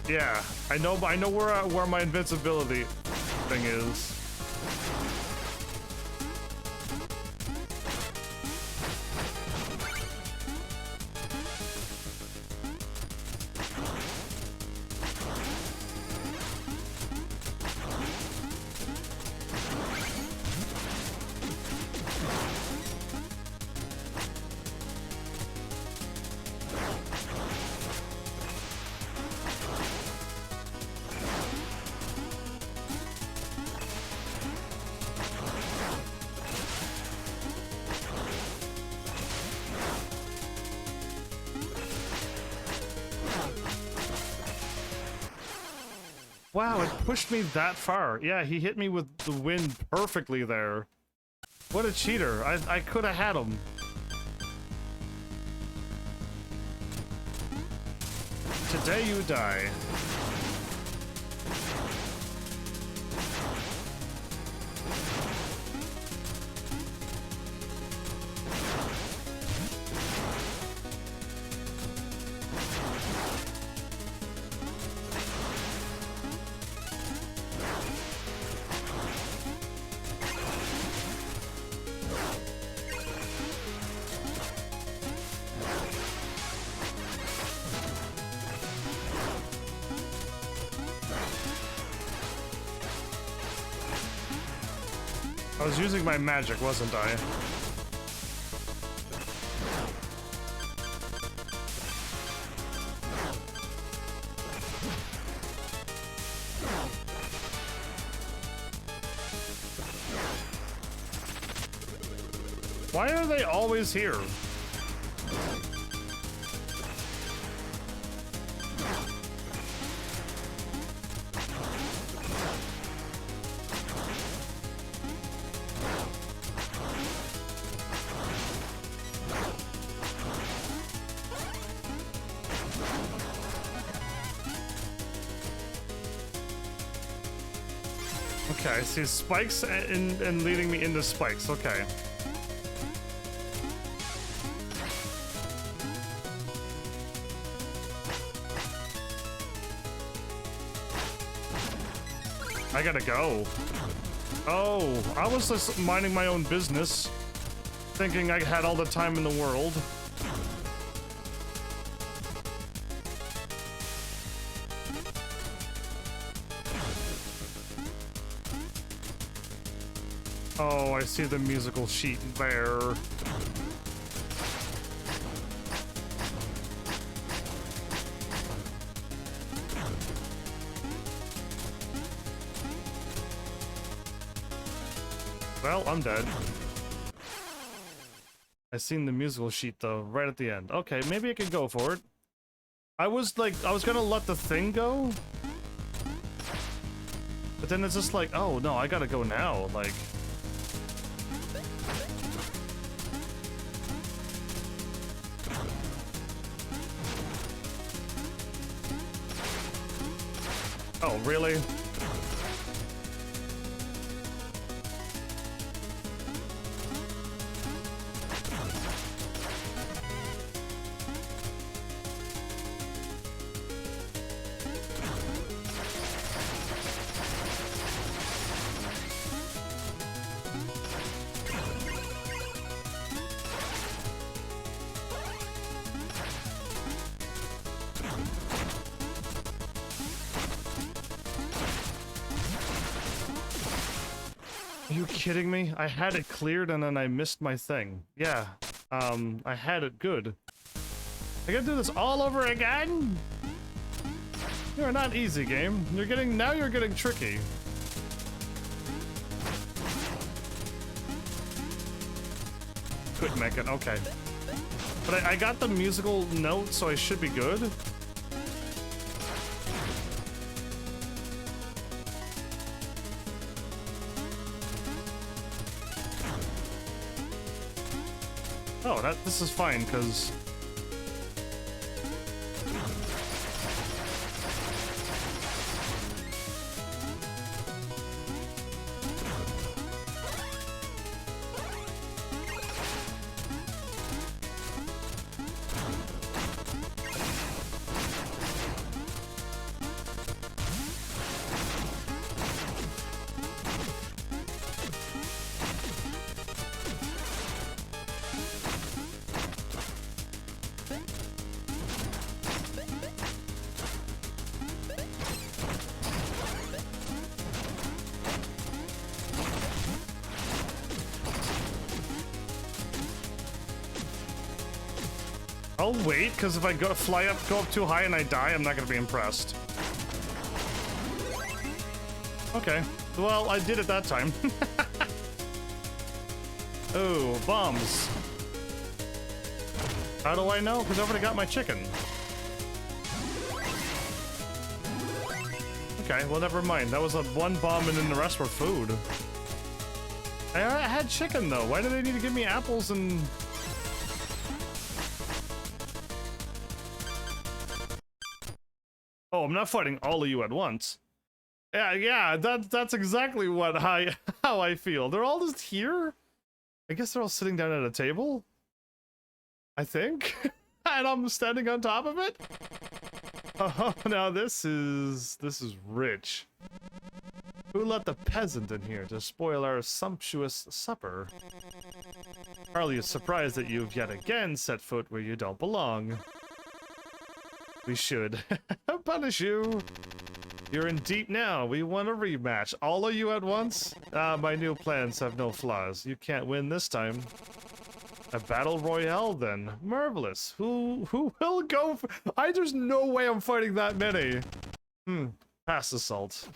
Yeah, I know where my invincibility thing is. Wow, it pushed me that far. Yeah, he hit me with the wind perfectly there. What a cheater. I could have had him. Today you die. I was using my magic, wasn't I? Why are they always here? Okay, I see spikes and leading me into spikes. Okay. I gotta go. Oh, I was just minding my own business, thinking I had all the time in the world. Oh, I see the musical sheet there. Well, I'm dead. I seen the musical sheet though, right at the end. Okay, maybe I could go for it. I was gonna let the thing go, but then it's just like, oh no, I gotta go now, like. Oh, really? Are you kidding me? I had it cleared and then I missed my thing. Yeah, I had it good. I gotta do this all over again? You're not easy, game. Now you're getting tricky. Quit making, okay. But I got the musical note, so I should be good. Oh, this is fine, because... I'll wait, because if I go up too high and I die, I'm not going to be impressed. Okay. Well, I did it that time. Oh, bombs. How do I know? Because I already got my chicken. Okay, well, never mind. That was a one bomb and then the rest were food. I had chicken, though. Why do they need to give me apples and... Oh, I'm not fighting all of you at once. Yeah, that's exactly what how I feel. They're all just here? I guess they're all sitting down at a table? I think? And I'm standing on top of it? Oh, now this is rich. Who let the peasant in here to spoil our sumptuous supper? Harley is surprised that you've yet again set foot where you don't belong. We should punish you. You're in deep now. We want a rematch. All of you at once? My new plans have no flaws. You can't win this time. A battle royale then. Marvelous. Who will go for... there's no way I'm fighting that many. Pass assault.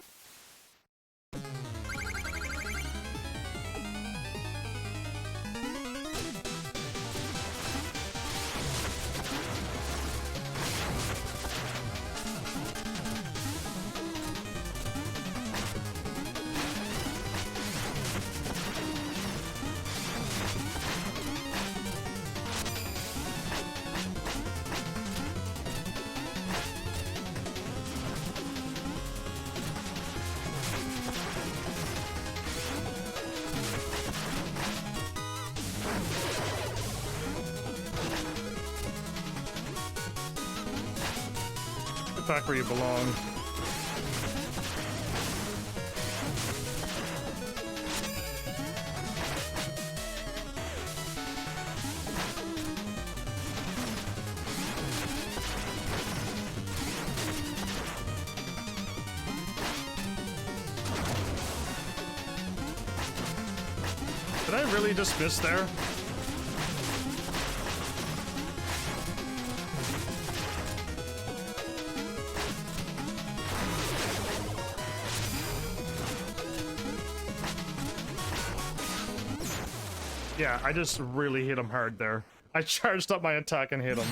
Back where you belong. Did I really just miss there? Yeah, I just really hit him hard there. I charged up my attack and hit him.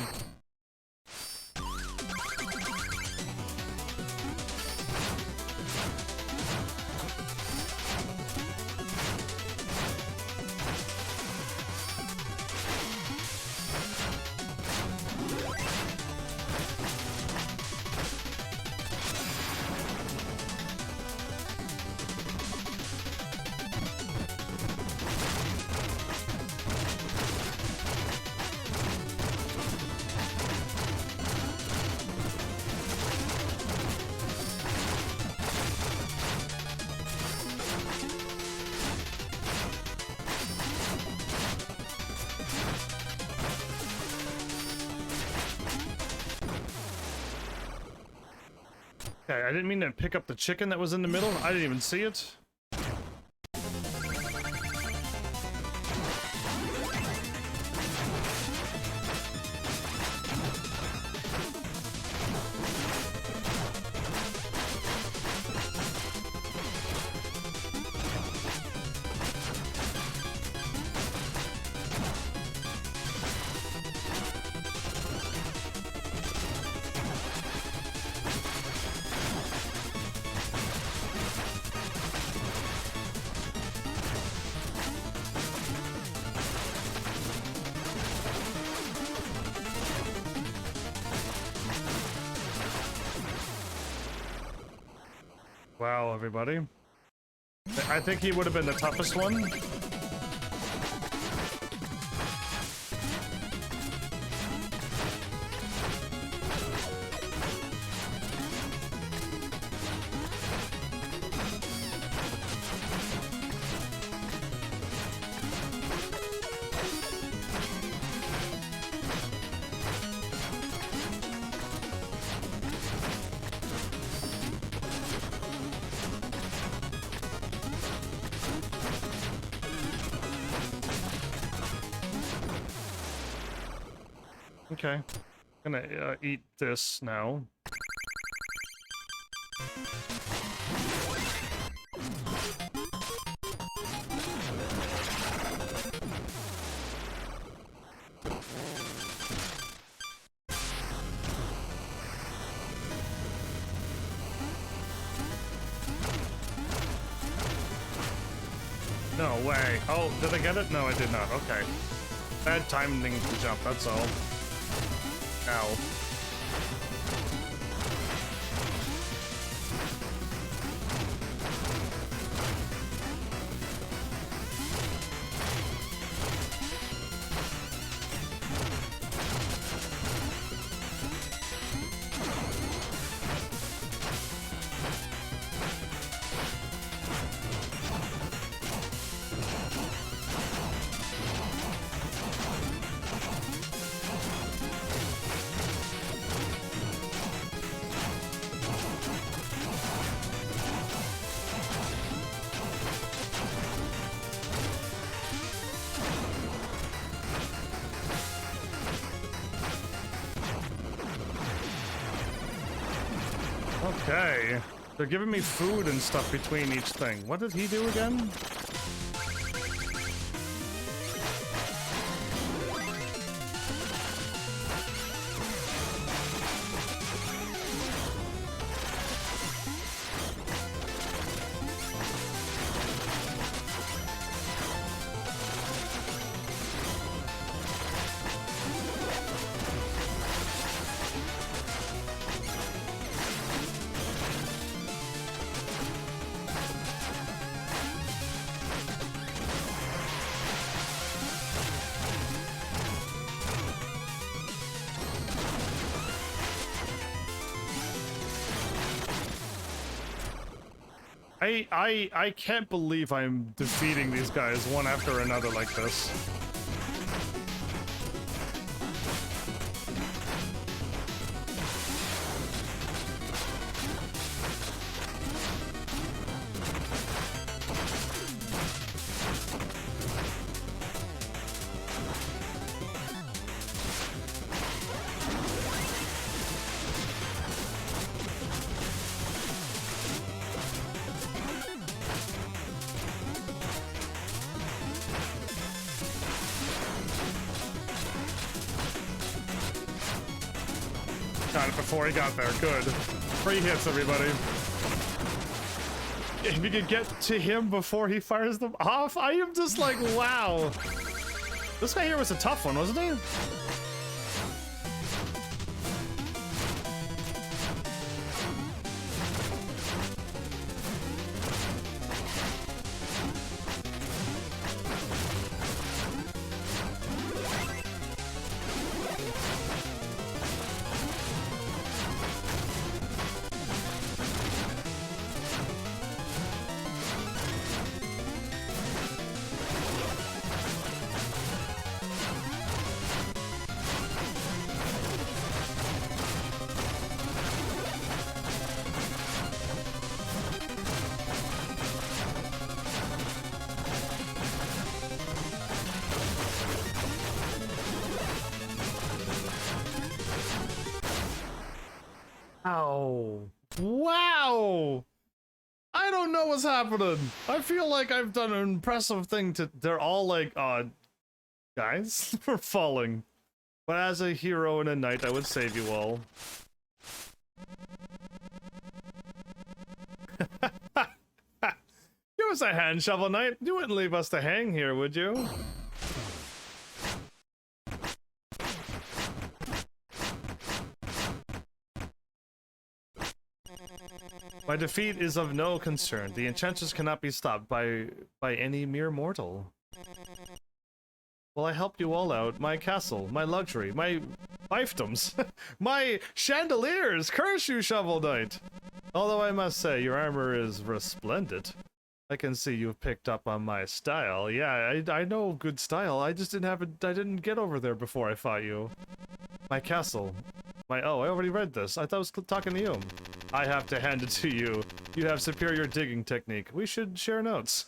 Okay, I didn't mean to pick up the chicken that was in the middle. I didn't even see it. Wow, everybody. I think he would have been the toughest one. Okay, gonna eat this now. No way. Oh, did I get it? No, I did not. Okay. Bad timing to jump, that's all. Ow. Okay. They're giving me food and stuff between each thing. What did he do again? I can't believe I'm defeating these guys one after another like this. Got it before he got there. Good. 3 hits, everybody. If you could get to him before he fires them off, I am just like, wow. This guy here was a tough one, wasn't he? Ow. Wow! I don't know what's happening. I feel like I've done an impressive thing to... They're all like, guys, we're falling. But as a hero and a knight, I would save you all. Give us a hand, Shovel Knight. You wouldn't leave us to hang here, would you? My defeat is of no concern. The enchanters cannot be stopped by any mere mortal. Well, I helped you all out. My castle, my luxury, my fiefdoms, my chandeliers! Curse you, Shovel Knight! Although I must say, your armor is resplendent. I can see you've picked up on my style. Yeah, I know good style. I just didn't have it. I didn't get over there before I fought you. My castle. Oh, I already read this. I thought I was talking to you. I have to hand it to you. You have superior digging technique. We should share notes.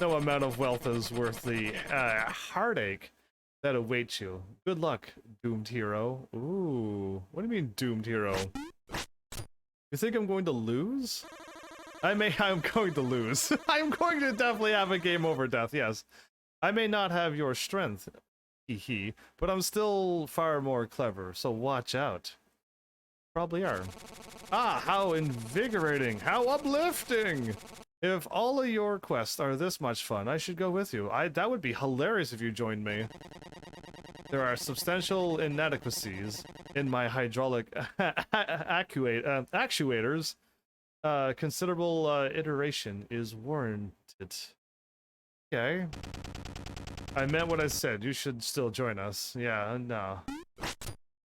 No amount of wealth is worth the heartache that awaits you. Good luck, doomed hero. Ooh, what do you mean doomed hero? You think I'm going to lose? I'm going to lose. I'm going to definitely have a game over death, yes. I may not have your strength, hee, but I'm still far more clever, so watch out. Probably are. Ah, how invigorating! How uplifting! If all of your quests are this much fun, I should go with you. That would be hilarious if you joined me. There are substantial inadequacies in my hydraulic actuators. Considerable iteration is warranted. Okay. I meant what I said. You should still join us. Yeah, no.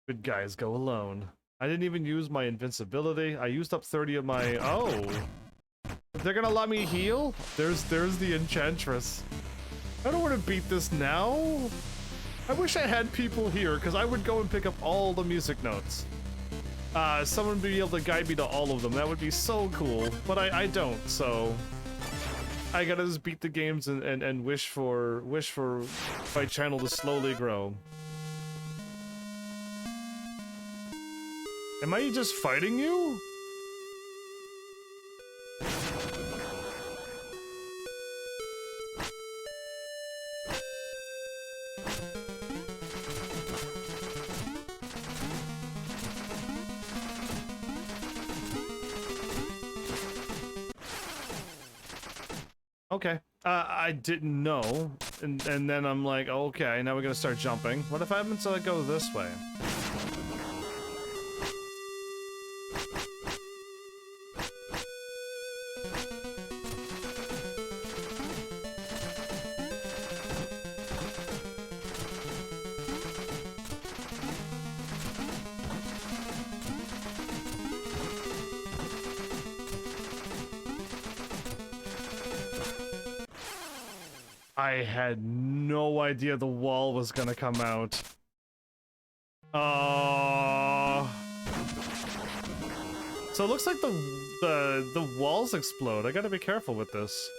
Good guys go alone. I didn't even use my invincibility. I used up 30 of my... Oh! They're gonna let me heal? There's the Enchantress. I don't want to beat this now. I wish I had people here, because I would go and pick up all the music notes. Someone would be able to guide me to all of them. That would be so cool. But I don't, so... I gotta just beat the games and wish for my channel to slowly grow. Am I just fighting you? Okay. I didn't know, and then I'm like, okay, now we're gonna start jumping. What if I happen to go this way? I had no idea the wall was gonna come out. So it looks like the walls explode. I gotta be careful with this.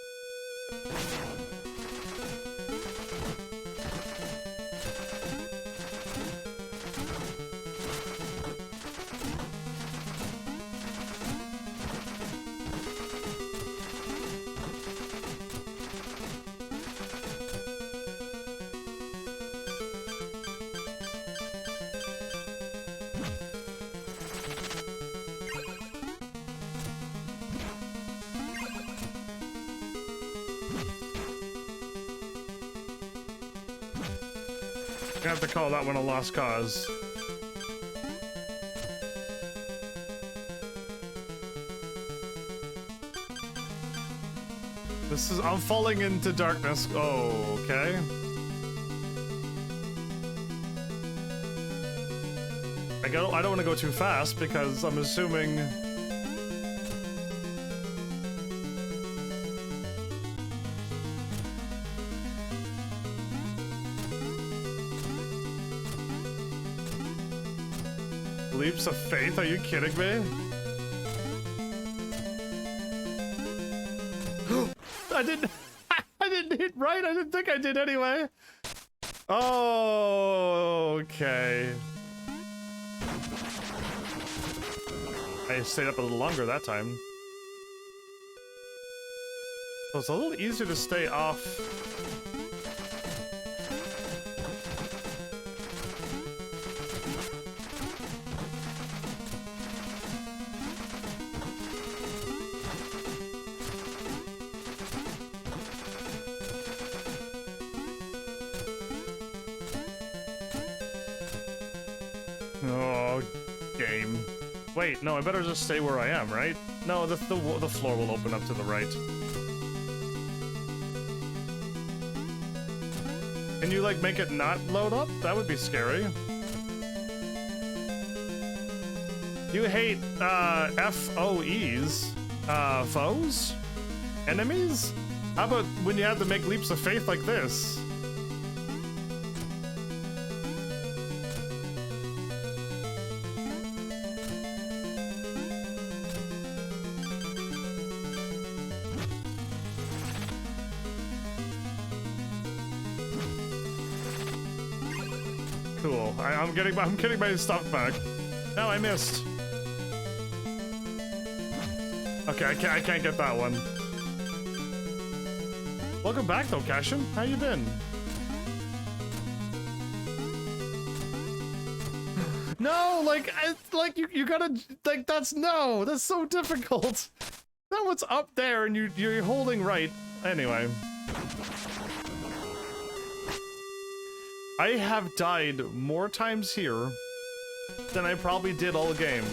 I have to call that one a lost cause. I'm falling into darkness. Oh, okay. I don't want to go too fast because I'm assuming... Leaps of faith? Are you kidding me? I didn't hit right. I didn't think I did anyway. Oh, okay. I stayed up a little longer that time. So it's a little easier to stay off. Oh, game. Wait, no, I better just stay where I am, right? No, the floor will open up to the right. Can you, like, make it not load up? That would be scary. You hate, FOEs? Foes? Enemies? How about when you have to make leaps of faith like this? Cool. I'm getting my stuff back. No, I missed. Okay, I can't get that one. Welcome back though, Cashin. How you been? No, like you gotta, like, that's so difficult. That one's up there and you're holding right. Anyway. I have died more times here than I probably did all game.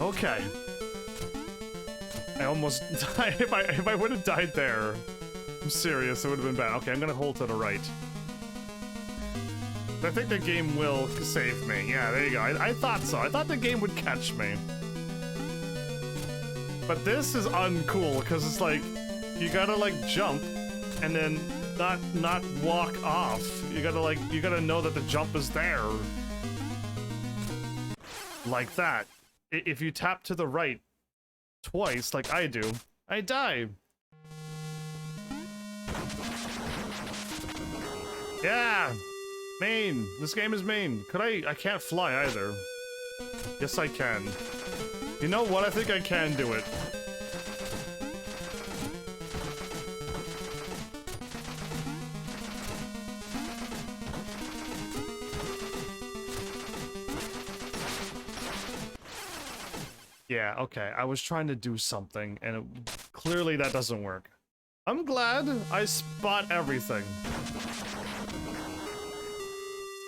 Okay. I almost died. If I would have died there, I'm serious, it would have been bad. Okay, I'm gonna hold to the right. I think the game will save me. Yeah, there you go. I thought so. I thought the game would catch me. But this is uncool, because it's like, you gotta like jump, and then not walk off. You gotta know that the jump is there. Like that. If you tap to the right twice, like I do, I die. Yeah! Main! This game is main. I can't fly either. Yes, I can. You know what? I think I can do it. Yeah, okay. I was trying to do something, and clearly that doesn't work. I'm glad I spot everything.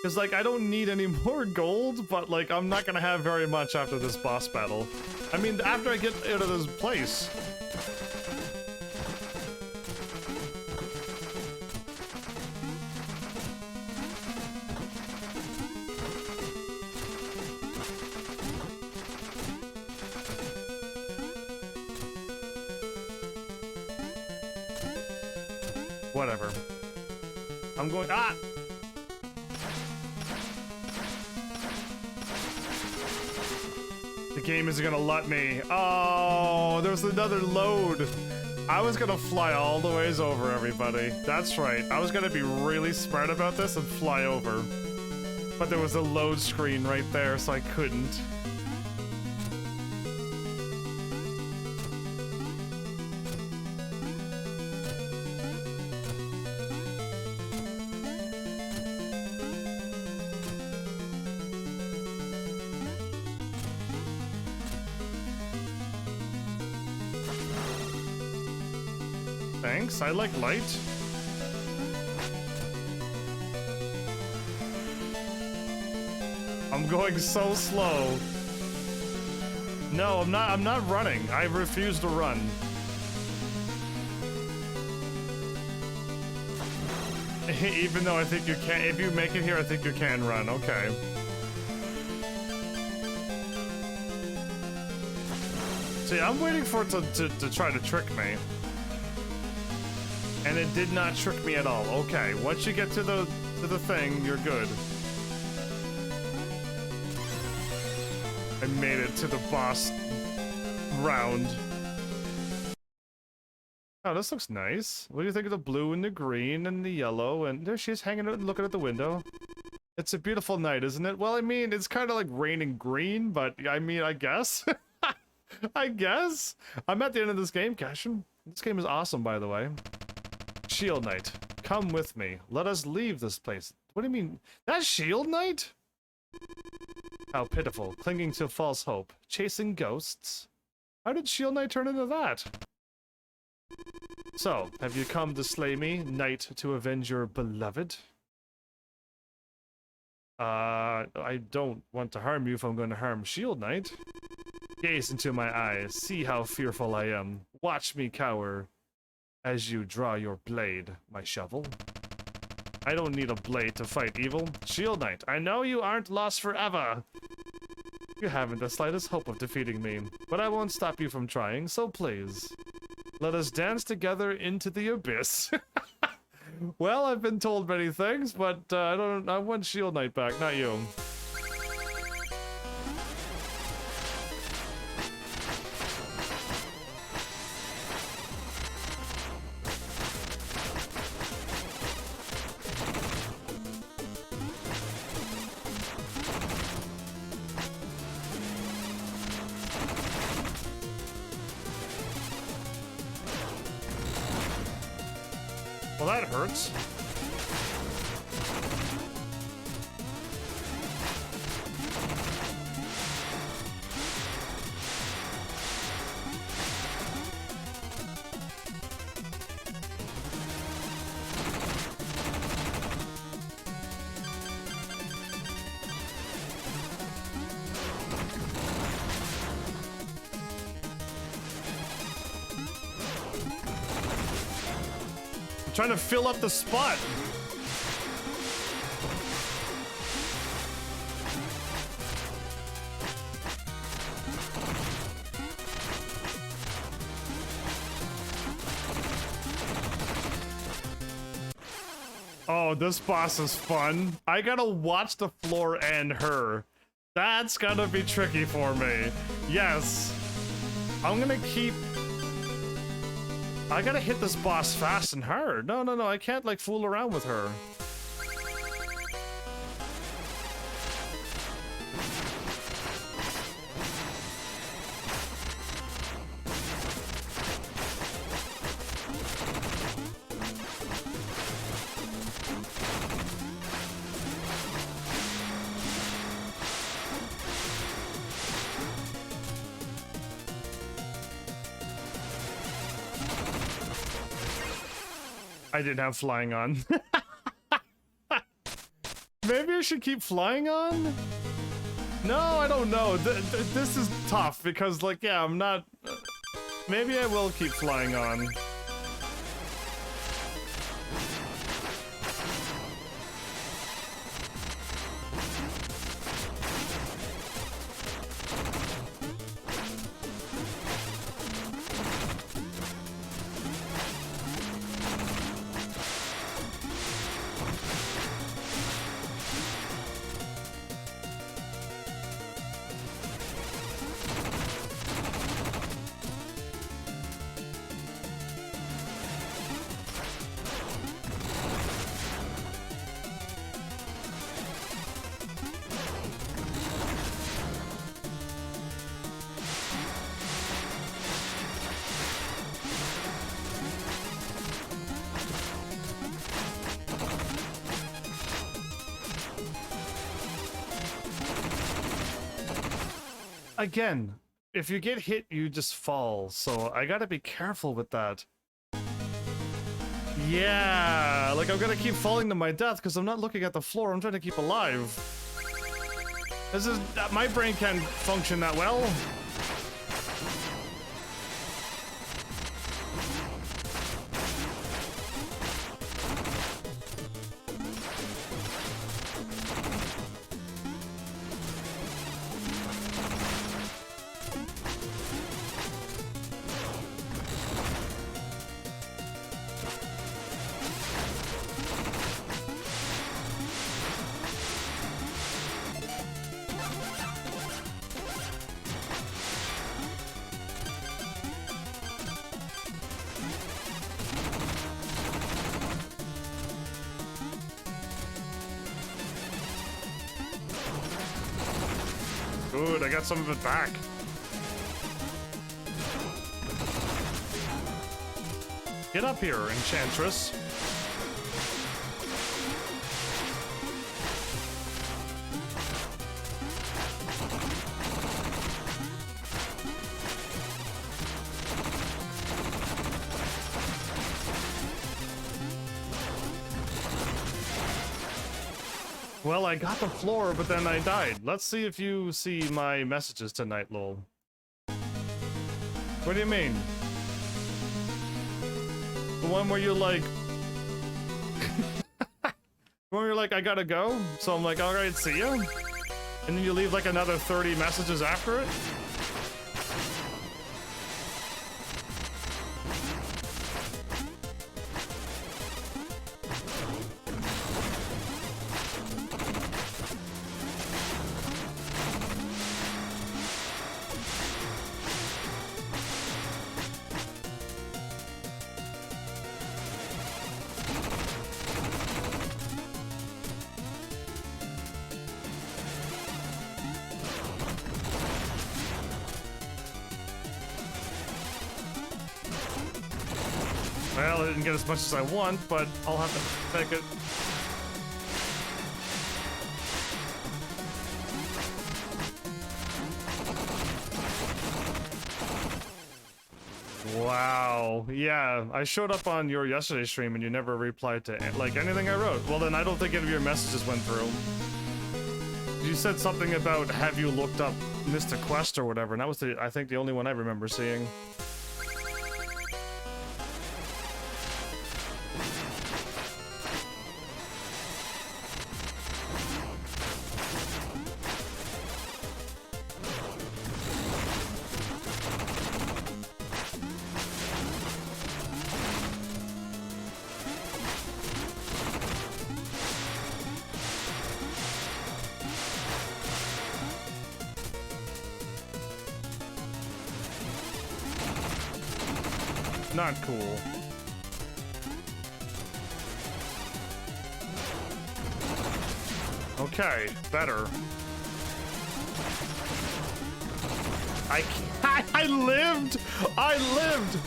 Because, like, I don't need any more gold, but, like, I'm not gonna have very much after this boss battle. I mean, after I get out of this place. Whatever. I'm going- ah! The game isn't gonna let me. Oh, there's another load. I was gonna fly all the ways over, everybody. That's right. I was gonna be really smart about this and fly over. But there was a load screen right there, so I couldn't. Thanks, I like light. I'm going so slow. No, I'm not running. I refuse to run. Even though I think you can, if you make it here, I think you can run, okay. See, I'm waiting for it to try to trick me. And it did not trick me at all. Okay, once you get to the thing, you're good. I made it to the boss round. Oh, this looks nice. What do you think of the blue and the green and the yellow? And there she is hanging out and looking at the window. It's a beautiful night, isn't it? Well, I mean, it's kind of like raining green, but I mean, I guess. I guess. I'm at the end of this game, Cashin. This game is awesome, by the way. Shield Knight, come with me. Let us leave this place. What do you mean? That's Shield Knight? How pitiful, clinging to false hope, chasing ghosts. How did Shield Knight turn into that? So, have you come to slay me, knight, to avenge your beloved? I don't want to harm you if I'm going to harm Shield Knight. Gaze into my eyes, see how fearful I am. Watch me cower. As you draw your blade, my shovel. I don't need a blade to fight evil. Shield Knight, I know you aren't lost forever. You haven't the slightest hope of defeating me, but I won't stop you from trying, so please. Let us dance together into the abyss. Well, I've been told many things, but I want Shield Knight back, not you. hurts. Trying to fill up the spot. Oh, this boss is fun. I gotta watch the floor and her. That's gonna be tricky for me. Yes. I'm gonna keep... I gotta hit this boss fast and hard. No, I can't, like, fool around with her. I didn't have flying on. Maybe I should keep flying on? No, I don't know. This is tough because, like, yeah, I'm not... Maybe I will keep flying on. Again, if you get hit, you just fall, so I gotta be careful with that. Yeah, like I'm gonna keep falling to my death because I'm not looking at the floor, I'm trying to keep alive. This is... my brain can't function that well. Good, I got some of it back. Get up here, Enchantress. Well, I got the floor, but then I died. Let's see if you see my messages tonight, lol. What do you mean? The one where you're like... the one where you're like, I gotta go? So I'm like, alright, see ya? And then you leave like another 30 messages after it? Well, I didn't get as much as I want, but I'll have to take it. Wow. Yeah, I showed up on your yesterday stream and you never replied to like anything I wrote. Well, then I don't think any of your messages went through. You said something about have you looked up Mr. Quest or whatever, and that was I think the only one I remember seeing. Not cool. Okay, better. I lived! I lived!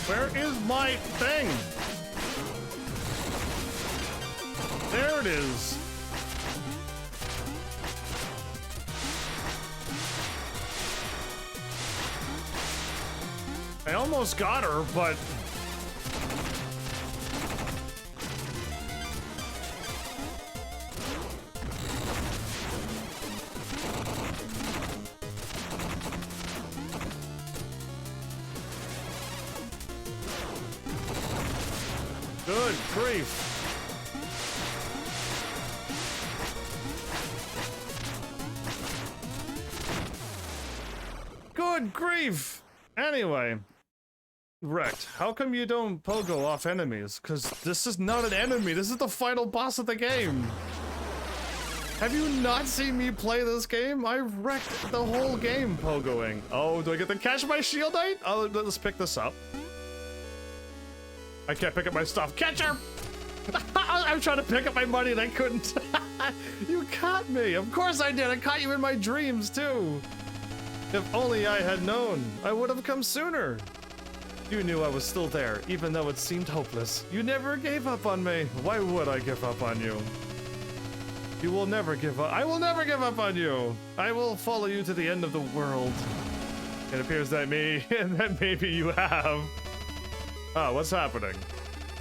Where is my thing? There it is. I almost got her, but... Good grief. Good grief. Anyway. Wrecked. How come you don't pogo off enemies? Because this is not an enemy. This is the final boss of the game. Have you not seen me play this game? I wrecked the whole game pogoing. Oh, do I get to catch my shield knight? Oh, let's pick this up. I can't pick up my stuff. Catch her! I'm trying to pick up my money and I couldn't. You caught me. Of course I did. I caught you in my dreams too. If only I had known, I would have come sooner. You knew I was still there, even though it seemed hopeless. You never gave up on me. Why would I give up on you? You will never give up. I will never give up on you. I will follow you to the end of the world. It appears that maybe you have. Oh, what's happening?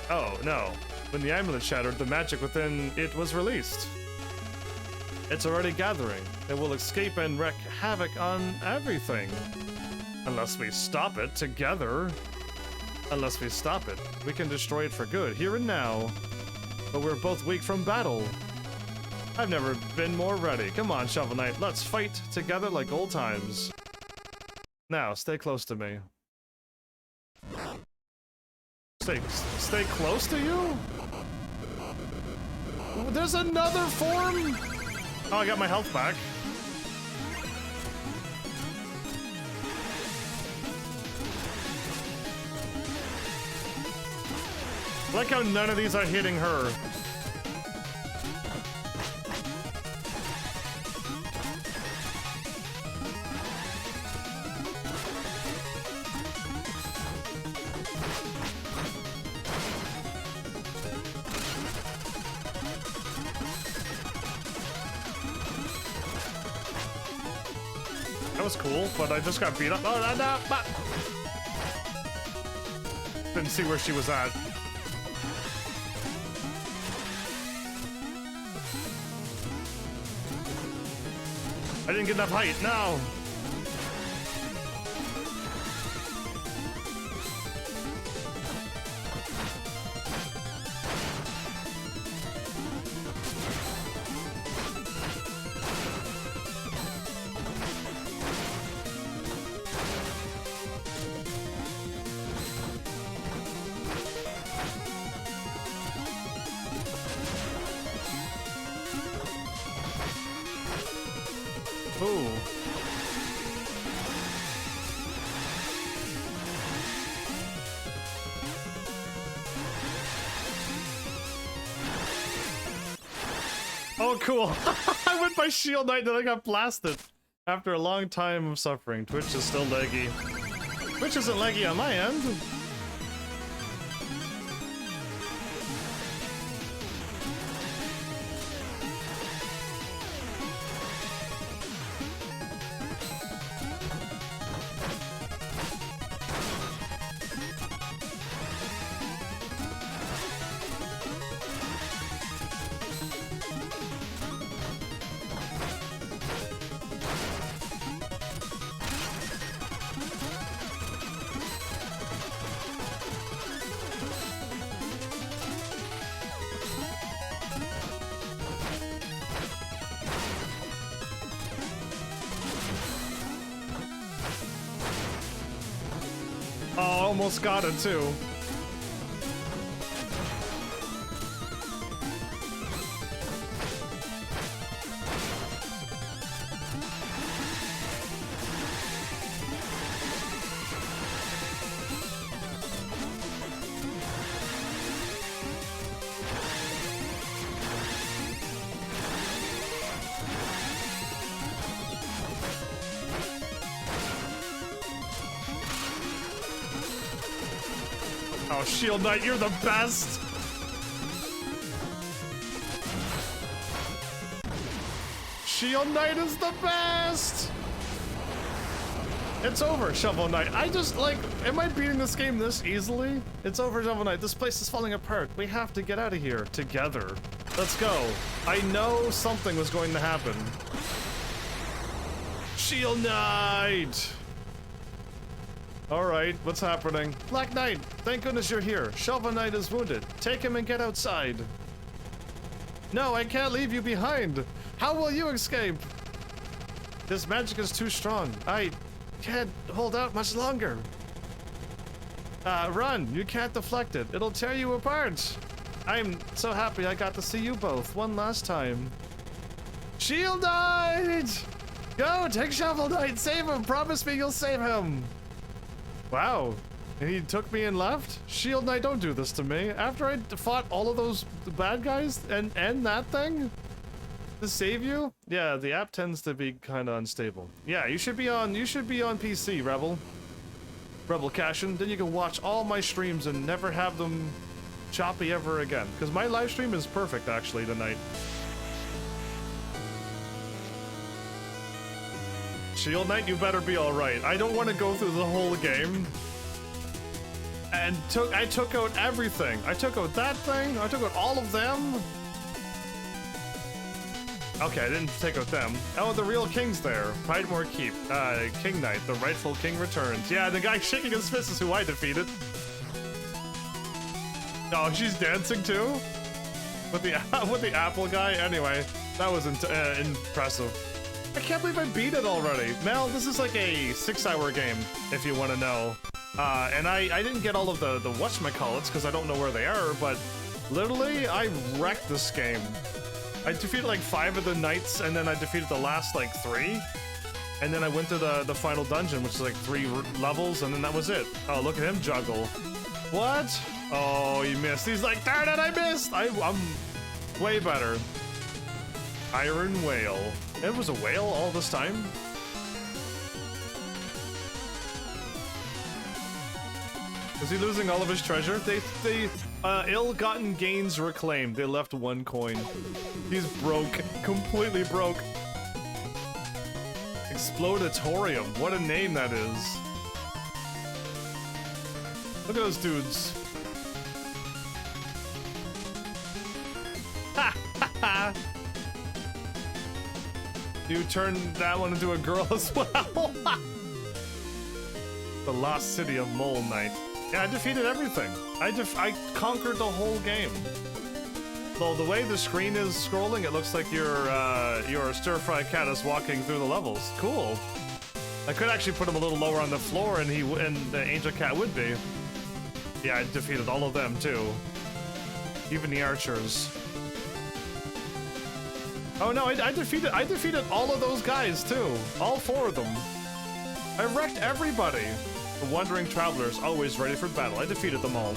Oh, no. When the amulet shattered, the magic within it was released. It's already gathering. It will escape and wreak havoc on everything. Unless we stop it together. Unless we stop it, we can destroy it for good, here and now. But we're both weak from battle. I've never been more ready. Come on, Shovel Knight, let's fight together like old times. Now, stay close to me. Stay close to you? There's another form? Oh, I got my health back. I like how none of these are hitting her. was cool, but I just got beat up. Oh, no, but... Didn't see where she was at. I didn't get enough height, no! Ooh. Oh, cool. I went by Shield Knight and I got blasted. After a long time of suffering, Twitch is still laggy. Twitch isn't laggy on my end. Oh, almost got it too. Oh, Shield Knight, you're the best! Shield Knight is the best! It's over, Shovel Knight. I just, like, am I beating this game this easily? It's over, Shovel Knight. This place is falling apart. We have to get out of here together. Let's go. I know something was going to happen. Shield Knight! Alright, what's happening? Black Knight, thank goodness you're here. Shovel Knight is wounded. Take him and get outside. No, I can't leave you behind. How will you escape? This magic is too strong. I can't hold out much longer. Run. You can't deflect it. It'll tear you apart. I'm so happy I got to see you both one last time. Shield Knight! Go, take Shovel Knight. Save him. Promise me you'll save him. Wow, and he took me and left? Shield Knight, don't do this to me. After I fought all of those bad guys and that thing to save you? Yeah, the app tends to be kind of unstable. Yeah, you should be on PC, Rebel Cashin. Then you can watch all my streams and never have them choppy ever again. Because my live stream is perfect actually tonight. Shield Knight, you better be alright. I don't want to go through the whole game. And I took out everything. I took out that thing. I took out all of them. Okay, I didn't take out them. Oh, the real king's there. Pridemore Keep. King Knight, the rightful king returns. Yeah, the guy shaking his fist is who I defeated. Oh, she's dancing too? With the apple guy? Anyway, that was impressive. I can't believe I beat it already. Mel, this is like a 6-hour game, if you want to know. And I didn't get all of the whatchamacallits, because I don't know where they are, but literally, I wrecked this game. I defeated like 5 of the knights, and then I defeated the last like 3. And then I went to the final dungeon, which is like 3 levels, and then that was it. Oh, look at him juggle. What? Oh, he missed. He's like, darn it, I missed! I'm way better. Iron Whale. It was a whale all this time? Is he losing all of his treasure? They ill-gotten gains reclaimed. They left 1 coin. He's broke. Completely broke. Explodatorium. What a name that is. Look at those dudes. You turned that one into a girl as well. The lost city of Mole Knight. Yeah, I defeated everything. I conquered the whole game. Though the way the screen is scrolling, it looks like your stir-fry cat is walking through the levels. Cool. I could actually put him a little lower on the floor, and the angel cat would be. Yeah, I defeated all of them too. Even the archers. Oh no, I defeated all of those guys too. All 4 of them. I wrecked everybody. The wandering travelers, always ready for battle. I defeated them all.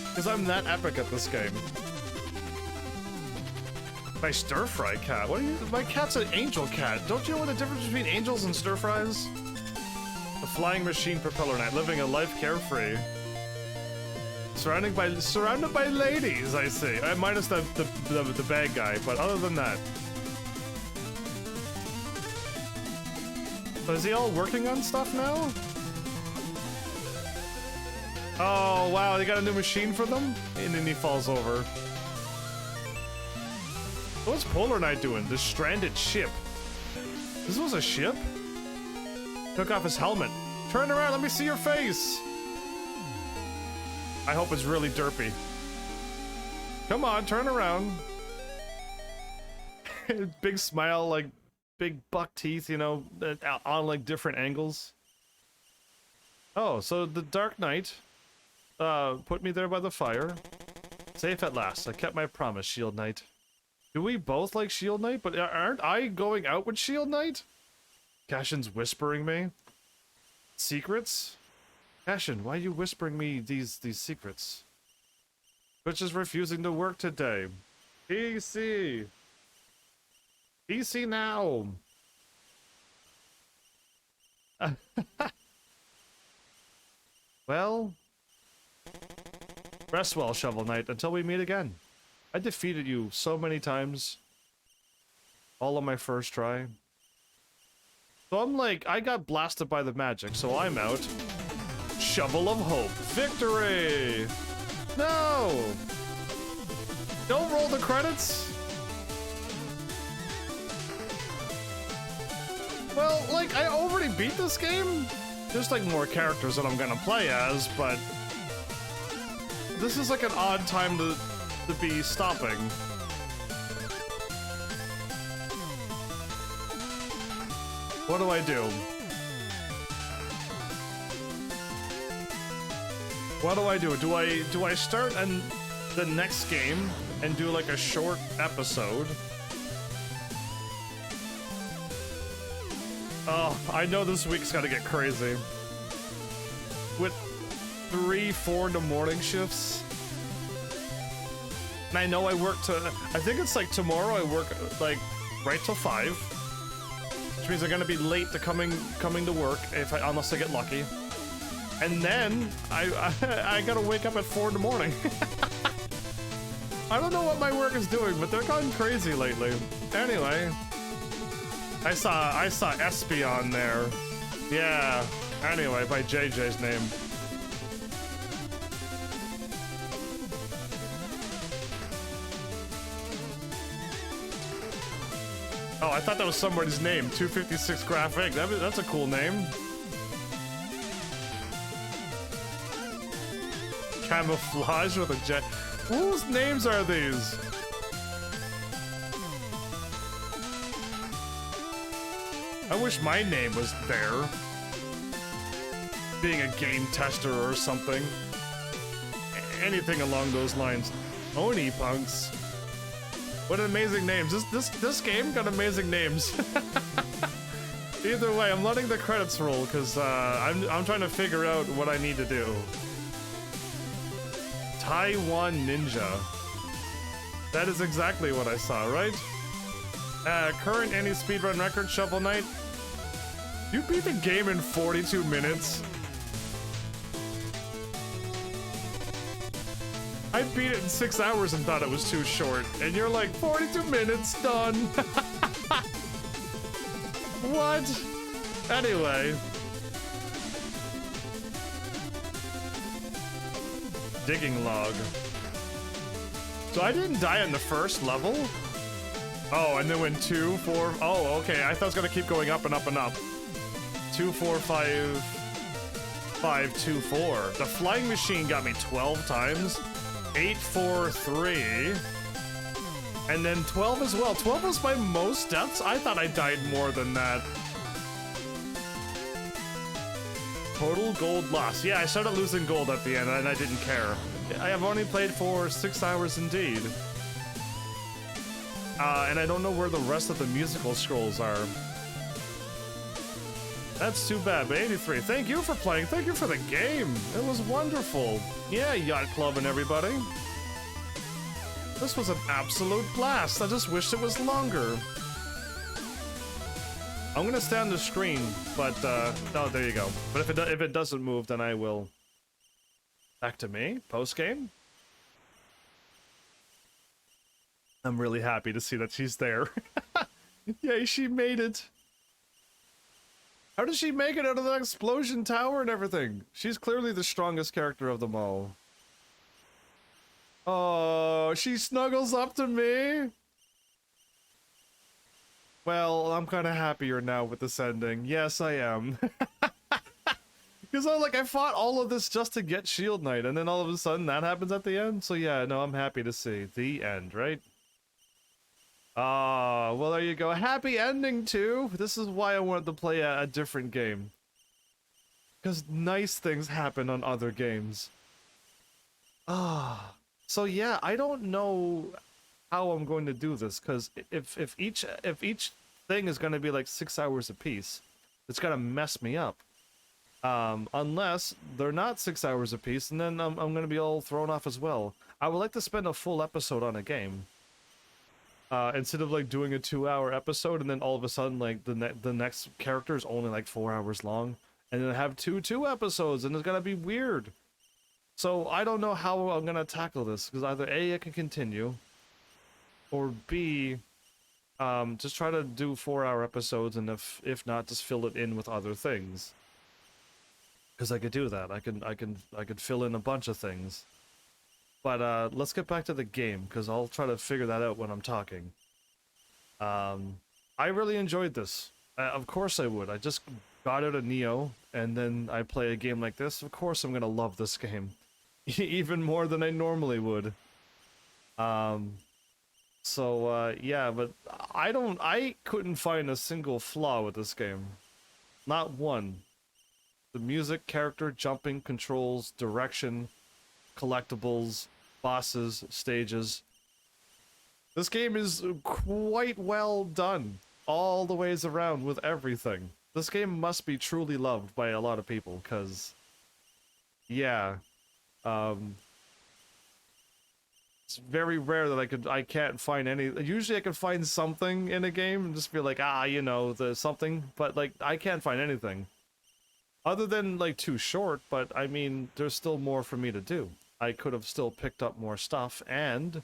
Because I'm that epic at this game. My stir-fry cat? What are you? My cat's an angel cat. Don't you know what the difference between angels and stir-fries? The flying machine propeller knight, living a life carefree. Surrounded by ladies, I see. Minus the bad guy, but other than that. So is he all working on stuff now? Oh wow, they got a new machine for them? And then he falls over. What's Polar Knight doing? This stranded ship. This was a ship? Took off his helmet. Turn around, let me see your face! I hope it's really derpy. Come on, turn around. Big smile, like big buck teeth, you know, on like different angles. Oh, so the Dark Knight put me there by the fire. Safe at last. I kept my promise, Shield Knight. Do we both like Shield Knight? But aren't I going out with Shield Knight? Cashin's whispering me. Secrets? Cashin, why are you whispering me these secrets? Twitch is refusing to work today. PC. PC now. Well, rest well, Shovel Knight, until we meet again. I defeated you so many times. All on my first try. So I'm like, I got blasted by the magic, so I'm out. Shovel of Hope. Victory! No! Don't roll the credits! Well, like, I already beat this game. There's like more characters that I'm gonna play as, but this is like an odd time to be stopping. What do I do? What do I do? Do I start the next game and do like a short episode? Oh, I know this week's gotta get crazy. With 3-4 in the morning shifts. And I know I work I think it's like tomorrow I work like right till 5. Which means I'm gonna be late to coming to work unless I get lucky. And then I gotta wake up at 4 in the morning. I don't know what my work is doing, but they're going crazy lately. Anyway. I saw Espy on there. Yeah. Anyway, by JJ's name. Oh, I thought that was somebody's name. 256 Graphic. That's a cool name. Camouflage with a jet. Whose names are these? I wish my name was there. Being a game tester or something. Anything along those lines. Oni punks. What amazing names. This game got amazing names. Either way, I'm letting the credits roll because I'm trying to figure out what I need to do. Taiwan Ninja. That is exactly what I saw, right? Current any speedrun record, Shovel Knight. You beat the game in 42 minutes. I beat it in 6 hours and thought it was too short. And you're like, 42 minutes, done. What? Anyway. Digging log. So I didn't die in the first level? Oh, and then when 2, 4... Oh, okay. I thought it was going to keep going up and up and up. 2, 4, 5... 5, 2, 4. The flying machine got me 12 times. 8, 4, 3. And then 12 as well. 12 was my most deaths? I thought I died more than that. Total gold loss. Yeah, I started losing gold at the end and I didn't care. I have only played for 6 hours indeed. And I don't know where the rest of the musical scrolls are. That's too bad, but 83. Thank you for playing. Thank you for the game. It was wonderful. Yeah, Yacht Club and everybody. This was an absolute blast. I just wished it was longer. I'm gonna stay on the screen, but oh, there you go. But if it doesn't move, then I will. Back to me. Post game. I'm really happy to see that she's there. Yay, she made it. How did she make it out of that explosion tower and everything? She's clearly the strongest character of them all. Oh, she snuggles up to me. Well, I'm kind of happier now with this ending. Yes, I am. Because I fought all of this just to get Shield Knight, and then all of a sudden that happens at the end. So yeah, no, I'm happy to see the end, right? Ah, well, there you go. Happy ending, too. This is why I wanted to play a different game. Because nice things happen on other games. Ah. So yeah, I don't know how I'm going to do this, because if each thing is going to be like 6 hours apiece, it's going to mess me up. Unless they're not 6 hours apiece, and then I'm going to be all thrown off as well. I would like to spend a full episode on a game. Instead of like doing a 2-hour episode and then all of a sudden like the next character is only like 4 hours long, and then have two episodes, and it's gonna be weird. So I don't know how I'm gonna tackle this, because either A, I can continue, or B, just try to do 4-hour episodes, and if not, just fill it in with other things. Because I could do that. I could fill in a bunch of things. But let's get back to the game, because I'll try to figure that out when I'm talking. I really enjoyed this. Of course I would. I just got out of Neo, and then I play a game like this. Of course I'm gonna love this game. Even more than I normally would. Yeah, but I couldn't find a single flaw with this game. Not one. The music, character, jumping, controls, direction, collectibles, bosses, stages. This game is quite well done all the ways around with everything. This game must be truly loved by a lot of people, because yeah, it's very rare that I can't find any. Usually I can find something in a game and just be like, you know, there's something, but like I can't find anything other than like too short. But I mean, there's still more for me to do. I could have still picked up more stuff, and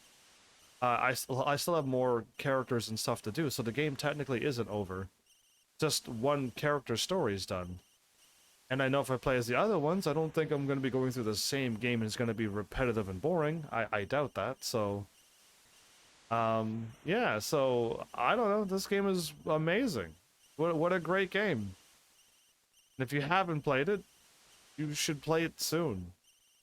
I still have more characters and stuff to do, so the game technically isn't over. Just one character story is done. And I know if I play as the other ones, I don't think I'm going to be going through the same game and it's going to be repetitive and boring. I doubt that, so... yeah, so, I don't know, this game is amazing. What a great game. And if you haven't played it, you should play it soon.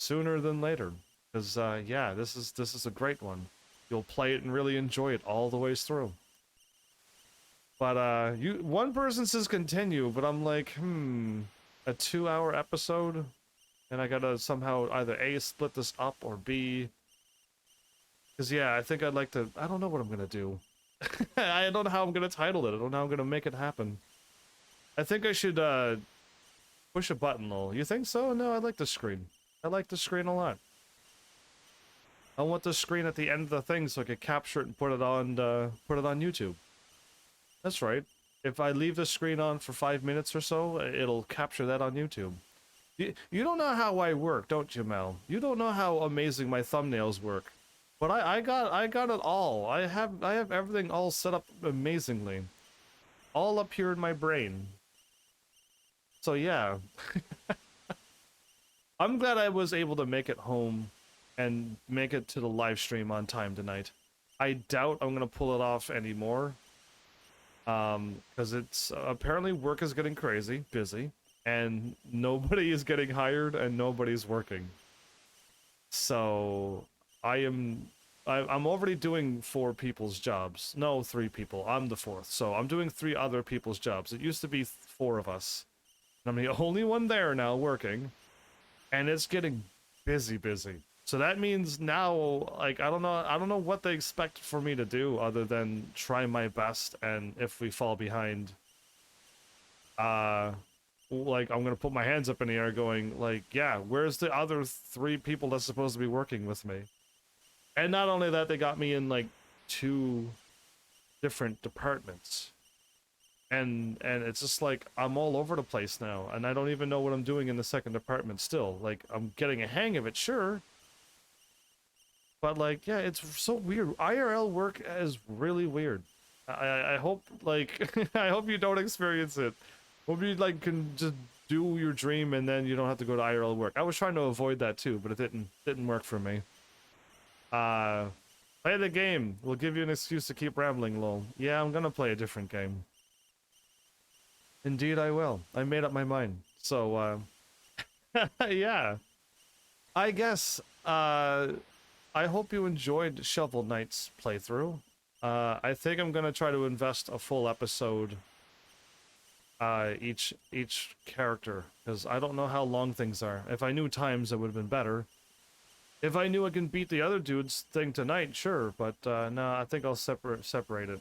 Sooner than later. Because, yeah, this is a great one. You'll play it and really enjoy it all the ways through. But, one person says continue, but I'm like, a 2-hour episode? And I gotta somehow either A, split this up, or B... Because, yeah, I think I'd like to... I don't know what I'm gonna do. I don't know how I'm gonna title it. I don't know how I'm gonna make it happen. I think I should, push a button, lol. You think so? No, I like the screen. I like the screen a lot. I want the screen at the end of the thing so I could capture it and put it on YouTube. That's right. If I leave the screen on for 5 minutes or so, it'll capture that on YouTube. You don't know how I work, don't you, Mel? You don't know how amazing my thumbnails work. But I got it all. I have everything all set up amazingly. All up here in my brain. So yeah, I'm glad I was able to make it home and make it to the live stream on time tonight. I doubt I'm gonna pull it off anymore. Because it's apparently work is getting crazy, busy, and nobody is getting hired and nobody's working. So I'm already doing 4 people's jobs. No, 3 people. I'm the 4th. So I'm doing 3 other people's jobs. It used to be 4 of us. I'm the only one there now working, and it's getting busy. So that means now, like, I don't know what they expect for me to do other than try my best, and if we fall behind, like, I'm gonna put my hands up in the air going, like, yeah, where's the other 3 people that's supposed to be working with me? And not only that, they got me in, like, 2 different departments. And it's just like, I'm all over the place now, and I don't even know what I'm doing in the 2nd department still. Like, I'm getting a hang of it, sure. But, like, yeah, it's so weird. IRL work is really weird. I hope, like, I hope you don't experience it. Hope you, like, can just do your dream and then you don't have to go to IRL work. I was trying to avoid that too, but it didn't work for me. Play the game. We'll give you an excuse to keep rambling, lol. Yeah, I'm gonna play a different game. Indeed I will. I made up my mind. So, yeah. I guess, I hope you enjoyed Shovel Knight's playthrough. I think I'm gonna try to invest a full episode, each character, because I don't know how long things are. If I knew times, it would have been better. If I knew I can beat the other dude's thing tonight, sure, but, no, I think I'll separate it.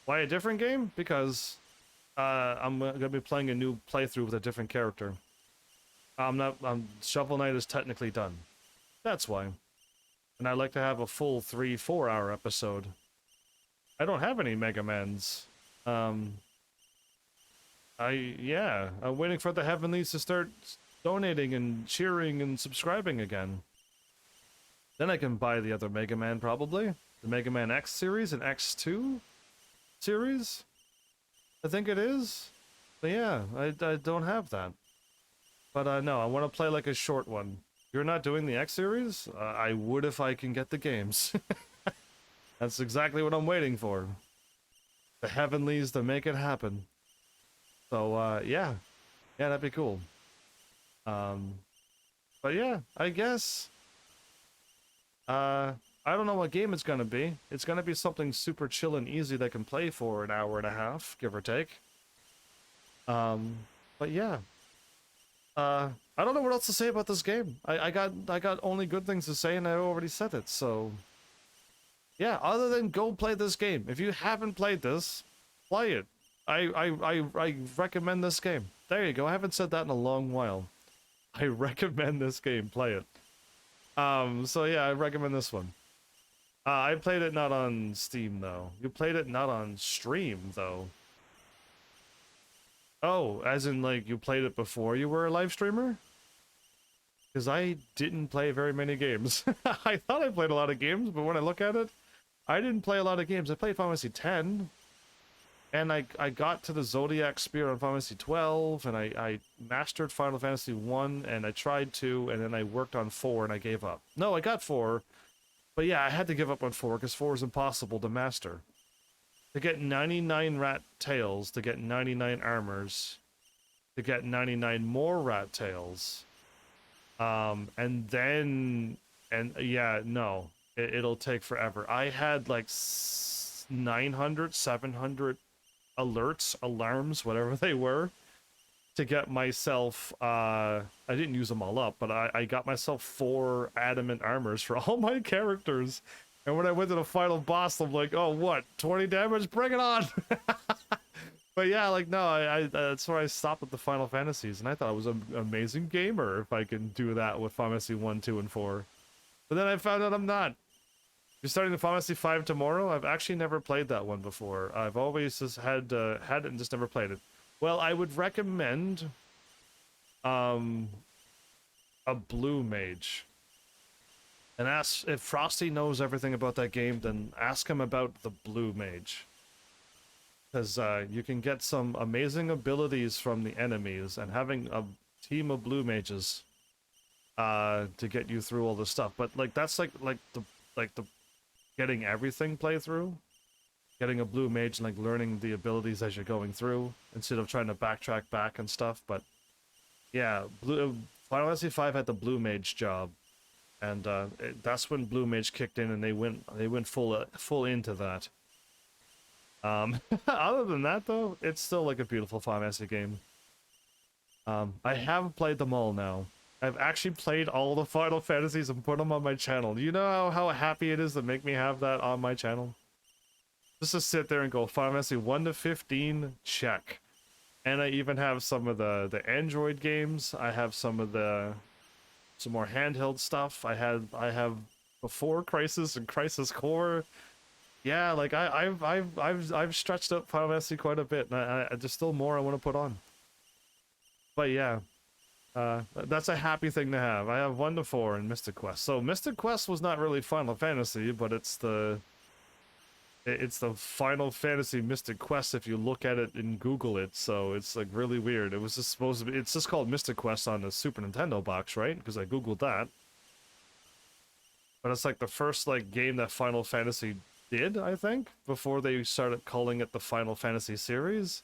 Why a different game? Because, I'm gonna be playing a new playthrough with a different character. Shovel Knight is technically done. That's why. And I'd like to have a full 3-4 hour episode. I don't have any Mega Mans. I'm waiting for the Heavenlies to start donating and cheering and subscribing again. Then I can buy the other Mega Man, probably. The Mega Man X series and X2 series? I think it is. But yeah, I don't have that. But no, I want to play like a short one. You're not doing the X series? I would if I can get the games. That's exactly what I'm waiting for. The Heavenlies to make it happen. So, yeah. Yeah, that'd be cool. But yeah, I guess... I don't know what game it's gonna be. It's gonna be something super chill and easy that I can play for an hour and a half, give or take. But yeah. I don't know what else to say about this game. I got only good things to say, and I already said it, so... Yeah, other than go play this game. If you haven't played this, play it. I recommend this game. There you go, I haven't said that in a long while. I recommend this game, play it. So yeah, I recommend this one. I played it not on Steam, though. You played it not on stream, though. Oh, as in, like, you played it before you were a live streamer? Because I didn't play very many games. I thought I played a lot of games, but when I look at it, I didn't play a lot of games. I played Final Fantasy X, and I got to the Zodiac Spear on Final Fantasy 12, and I mastered Final Fantasy 1, and I tried 2, and then I worked on 4, and I gave up. No, I got 4, but yeah, I had to give up on 4, because 4 is impossible to master. To get 99 rat tails, to get 99 armors, to get 99 more rat tails, and yeah, no, it'll take forever. I had like 900, 700 alerts, alarms, whatever they were, to get myself, I didn't use them all up, but I got myself 4 adamant armors for all my characters. And when I went to the final boss, I'm like, oh, what, 20 damage? Bring it on! But yeah, like, no, that's where I stopped with the Final Fantasies, and I thought I was an amazing gamer if I can do that with Final Fantasy 1, 2, and 4. But then I found out I'm not. You're starting the Final Fantasy 5 tomorrow? I've actually never played that one before. I've always just had it and just never played it. Well, I would recommend a blue mage. And ask if Frosty knows everything about that game, then ask him about the blue mage. because you can get some amazing abilities from the enemies, and having a team of blue mages to get you through all this stuff. But like that's like the getting everything playthrough, getting a blue mage and like learning the abilities as you're going through instead of trying to backtrack back and stuff. But yeah, Final Fantasy V had the blue mage job, and that's when blue mage kicked in, and they went full into that. Other than that though, it's still like a beautiful Final Fantasy game. I have played them all now. I've actually played all the Final Fantasies and put them on my channel. You know how happy it is to make me have that on my channel? Just to sit there and go, Final Fantasy 1 to 15, check. And I even have some of the Android games. I have some more handheld stuff. I have Before Crisis and Crisis Core. Yeah, like I've stretched out Final Fantasy quite a bit, and there's still more I want to put on. But yeah, that's a happy thing to have. I have 1 to 4 in Mystic Quest. So Mystic Quest was not really Final Fantasy, but it's the Final Fantasy Mystic Quest if you look at it and Google it. So it's like really weird. It was just supposed to be. It's just called Mystic Quest on the Super Nintendo box, right? Because I googled that. But it's like the first like game that Final Fantasy did, I think, before they started calling it the Final Fantasy series.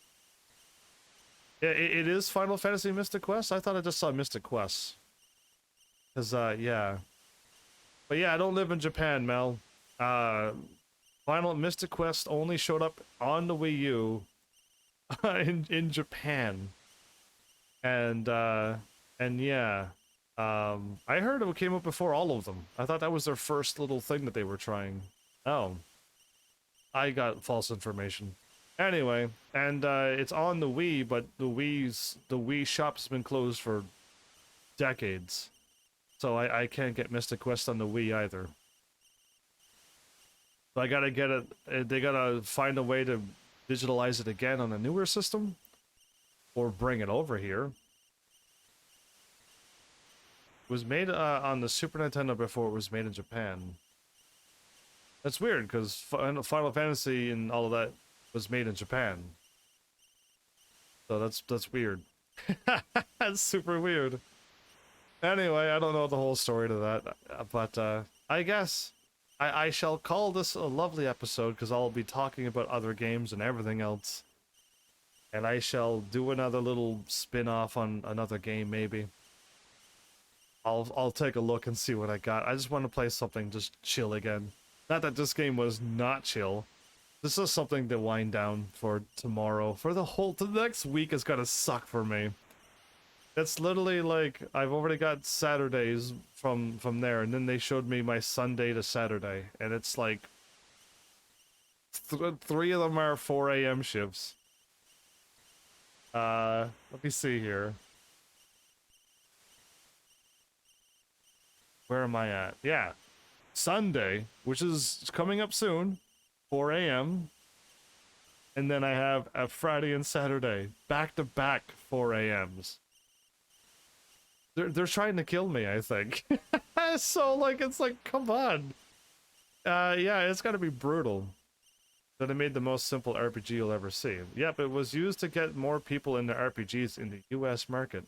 It is Final Fantasy Mystic Quest? I thought I just saw Mystic Quest. Cause, yeah. But yeah, I don't live in Japan, Mel. Final Mystic Quest only showed up on the Wii U in Japan. And yeah. I heard it came up before all of them. I thought that was their first little thing that they were trying. Oh. I got false information. Anyway, and it's on the Wii, but the Wii shop's been closed for decades. So I can't get Mystic Quest on the Wii either. So I gotta get it, they gotta find a way to digitalize it again on a newer system, or bring it over here. It was made on the Super Nintendo before it was made in Japan. That's weird, because Final Fantasy and all of that was made in Japan. So that's weird. That's super weird. Anyway, I don't know the whole story to that, but I guess I shall call this a lovely episode, because I'll be talking about other games and everything else. And I shall do another little spin-off on another game, maybe. I'll take a look and see what I got. I just want to play something just chill again. Not that this game was not chill. This is something to wind down for tomorrow. For the next week is gonna suck for me. It's literally like, I've already got Saturdays from there, and then they showed me my Sunday to Saturday, and it's like, 3 of them are 4 a.m. shifts. Let me see here. Where am I at? Yeah. Sunday, which is coming up soon, 4 a.m. And then I have a Friday and Saturday, back-to-back 4 a.m.s. They're trying to kill me, I think. So, like, it's like, come on. Yeah, it's gotta be brutal. That it made the most simple RPG you'll ever see. Yep, it was used to get more people into RPGs in the US market.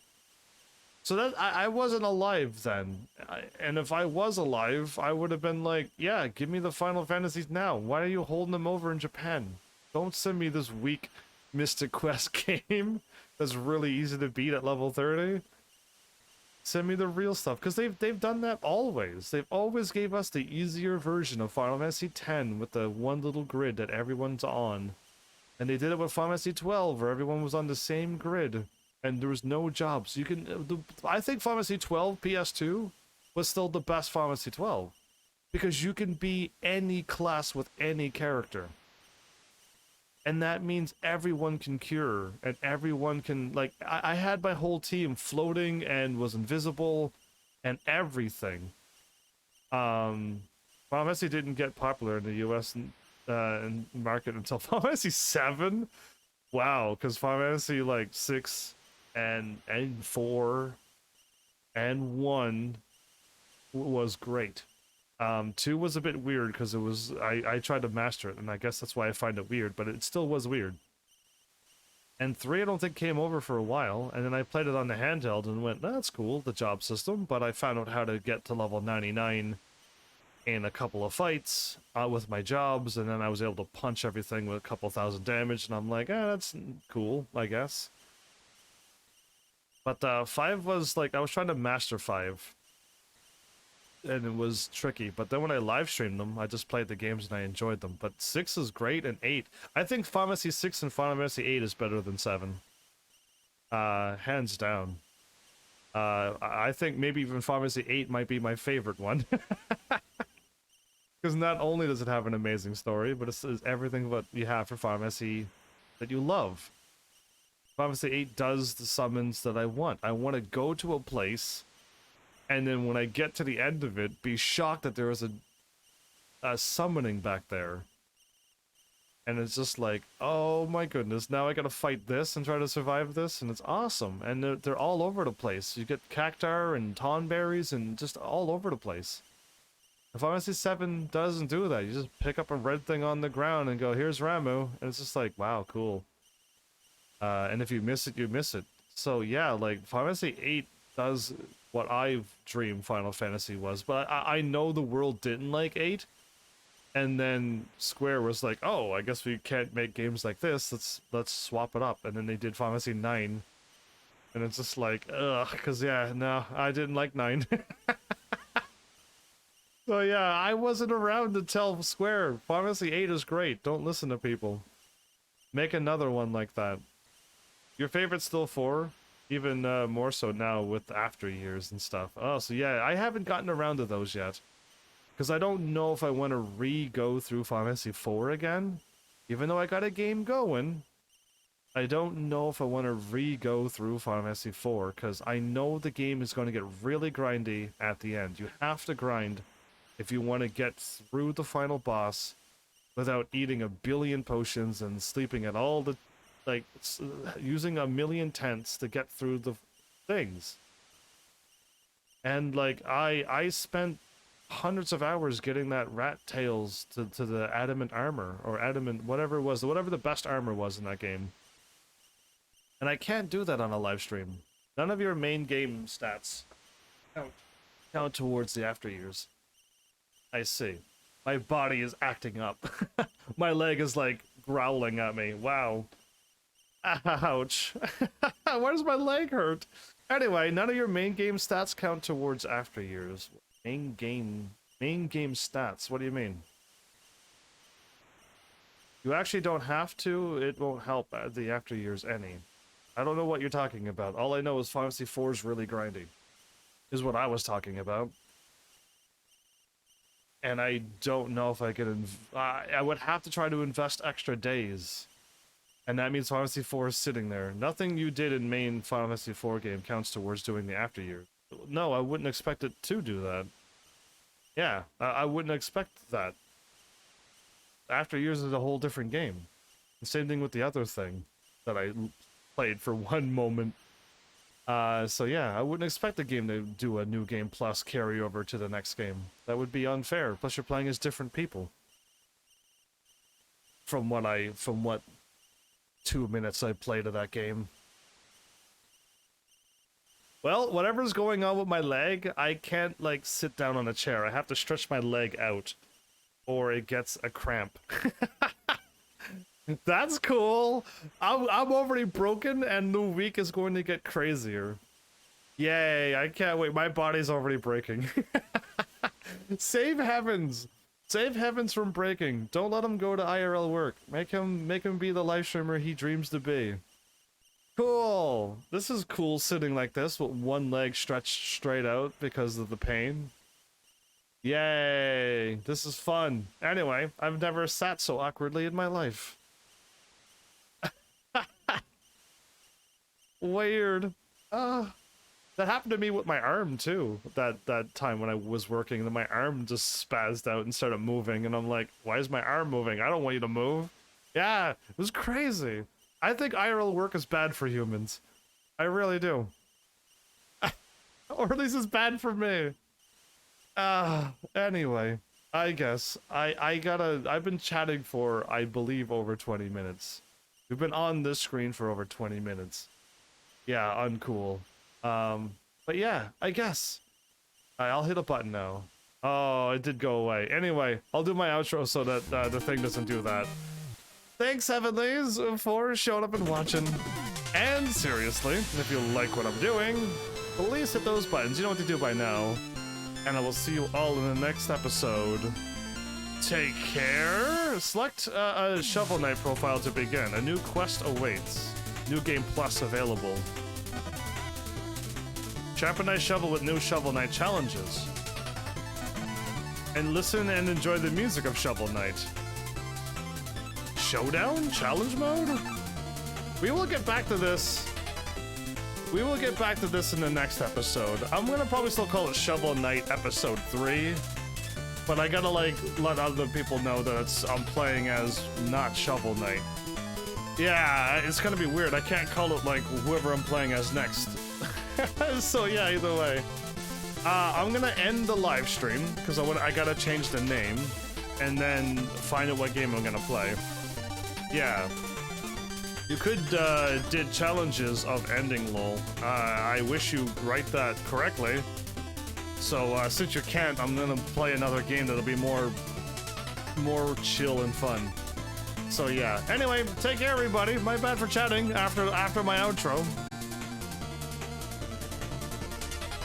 So that I wasn't alive then, and if I was alive, I would have been like, yeah, give me the Final Fantasies now. Why are you holding them over in Japan? Don't send me this weak Mystic Quest game that's really easy to beat at level 30. Send me the real stuff, because they've done that always. They've always gave us the easier version of Final Fantasy X with the one little grid that everyone's on. And they did it with Final Fantasy 12, where everyone was on the same grid. And there was no jobs. You can. I think Final Fantasy 12 PS2 was still the best Final Fantasy 12, because you can be any class with any character, and that means everyone can cure and everyone can, like, I had my whole team floating and was invisible and everything. Final Fantasy didn't get popular in the US market until Final Fantasy 7. Wow, because Final Fantasy like 6 and 4 and 1 was great. 2 was a bit weird because it was, I tried to master it, and I guess that's why I find it weird, but it still was weird. And 3 I don't think came over for a while, and then I played it on the handheld and went, that's cool, the job system, but I found out how to get to level 99 in a couple of fights with my jobs, and then I was able to punch everything with a couple thousand damage, and I'm like, that's cool, I guess. But 5 was like, I was trying to master 5, and it was tricky, but then when I live streamed them, I just played the games and I enjoyed them. But 6 is great, and 8, I think Final Fantasy 6 and Final Fantasy 8 is better than 7. Hands down. I think maybe even Final Fantasy 8 might be my favorite one. Because not only does it have an amazing story, but it's everything what you have for Final Fantasy that you love. Final Fantasy 8 does the summons that I want. I want to go to a place, and then when I get to the end of it, be shocked that there is a summoning back there. And it's just like, oh my goodness, now I gotta fight this and try to survive this, and it's awesome. And they're all over the place. You get cactar and tonberries and just all over the place. Final Fantasy 7 doesn't do that. You just pick up a red thing on the ground and go, here's Ramu, and it's just like, wow, cool. And if you miss it, you miss it. So yeah, like, Final Fantasy 8 does what I've dreamed Final Fantasy was, but I know the world didn't like 8, and then Square was like, oh, I guess we can't make games like this, let's swap it up, and then they did Final Fantasy 9, and it's just like, ugh, because yeah, no, I didn't like 9. So yeah, I wasn't around to tell Square, Final Fantasy 8 is great, don't listen to people. Make another one like that. Your favorite's still 4? Even more so now with After Years and stuff. Oh, so yeah, I haven't gotten around to those yet. Because I don't know if I want to re-go through Final Fantasy 4 again. Even though I got a game going, I don't know if I want to re-go through Final Fantasy 4, because I know the game is going to get really grindy at the end. You have to grind if you want to get through the final boss without eating a billion potions and sleeping at all the, like, using a million tents to get through the things. And like, I spent hundreds of hours getting that rat tails to the adamant armor, or adamant whatever it was, whatever the best armor was in that game. And I can't do that on a live stream. None of your main game stats count towards the after years. I see. My body is acting up. My leg is like growling at me. Wow. Ouch. Why does my leg hurt? Anyway, none of your main game stats count towards after years. Main game stats. What do you mean? You actually don't have to. It won't help the after years any. I don't know what you're talking about. All I know is Final Fantasy 4 is really grindy. Is what I was talking about. And I don't know if I could. I would have to try to invest extra days. And that means Final Fantasy 4 is sitting there. Nothing you did in main Final Fantasy 4 game counts towards doing the after years. No, I wouldn't expect it to do that. Yeah, I wouldn't expect that. After years is a whole different game. The same thing with the other thing that I played for one moment. So yeah, I wouldn't expect the game to do a new game plus carry over to the next game. That would be unfair. Plus you're playing as different people. From what 2 minutes I played of that game. Well, whatever's going on with my leg, I can't like sit down on a chair. I have to stretch my leg out or it gets a cramp. That's cool. I'm already broken and the week is going to get crazier. Yay, I can't wait. My body's already breaking. Save Heavens. Save Heavens from breaking. Don't let him go to IRL work. Make him be the live streamer he dreams to be. Cool. This is cool sitting like this with one leg stretched straight out because of the pain. Yay. This is fun. Anyway, I've never sat so awkwardly in my life. Weird. That happened to me with my arm too. That time when I was working, and my arm just spazzed out and started moving, and I'm like, why is my arm moving? I don't want you to move. Yeah, it was crazy. I think IRL work is bad for humans. I really do. Or at least it's bad for me. Anyway, I guess I've been chatting for, I believe, over 20 minutes. We've been on this screen for over 20 minutes. Yeah, uncool. But yeah, I guess. Alright, I'll hit a button now. Oh, it did go away. Anyway, I'll do my outro so that the thing doesn't do that. Thanks, Heavenlies, for showing up and watching. And seriously, if you like what I'm doing, please hit those buttons. You know what to do by now. And I will see you all in the next episode. Take care. Select a Shovel Knight profile to begin. A new quest awaits. New Game Plus available. Sharpen Knight Shovel with new Shovel Knight challenges. And listen and enjoy the music of Shovel Knight. Showdown? Challenge mode? We will get back to this. We will get back to this in the next episode. I'm gonna probably still call it Shovel Knight Episode 3. But I gotta, like, let other people know that I'm playing as not Shovel Knight. Yeah, it's gonna be weird. I can't call it, like, whoever I'm playing as next. So, yeah, either way. I'm gonna end the live stream, because I gotta change the name, and then find out what game I'm gonna play. Yeah. You could, did challenges of ending LOL. I wish you write that correctly. So, since you can't, I'm gonna play another game that'll be more chill and fun. So, yeah. Anyway, take care, everybody. My bad for chatting after my outro.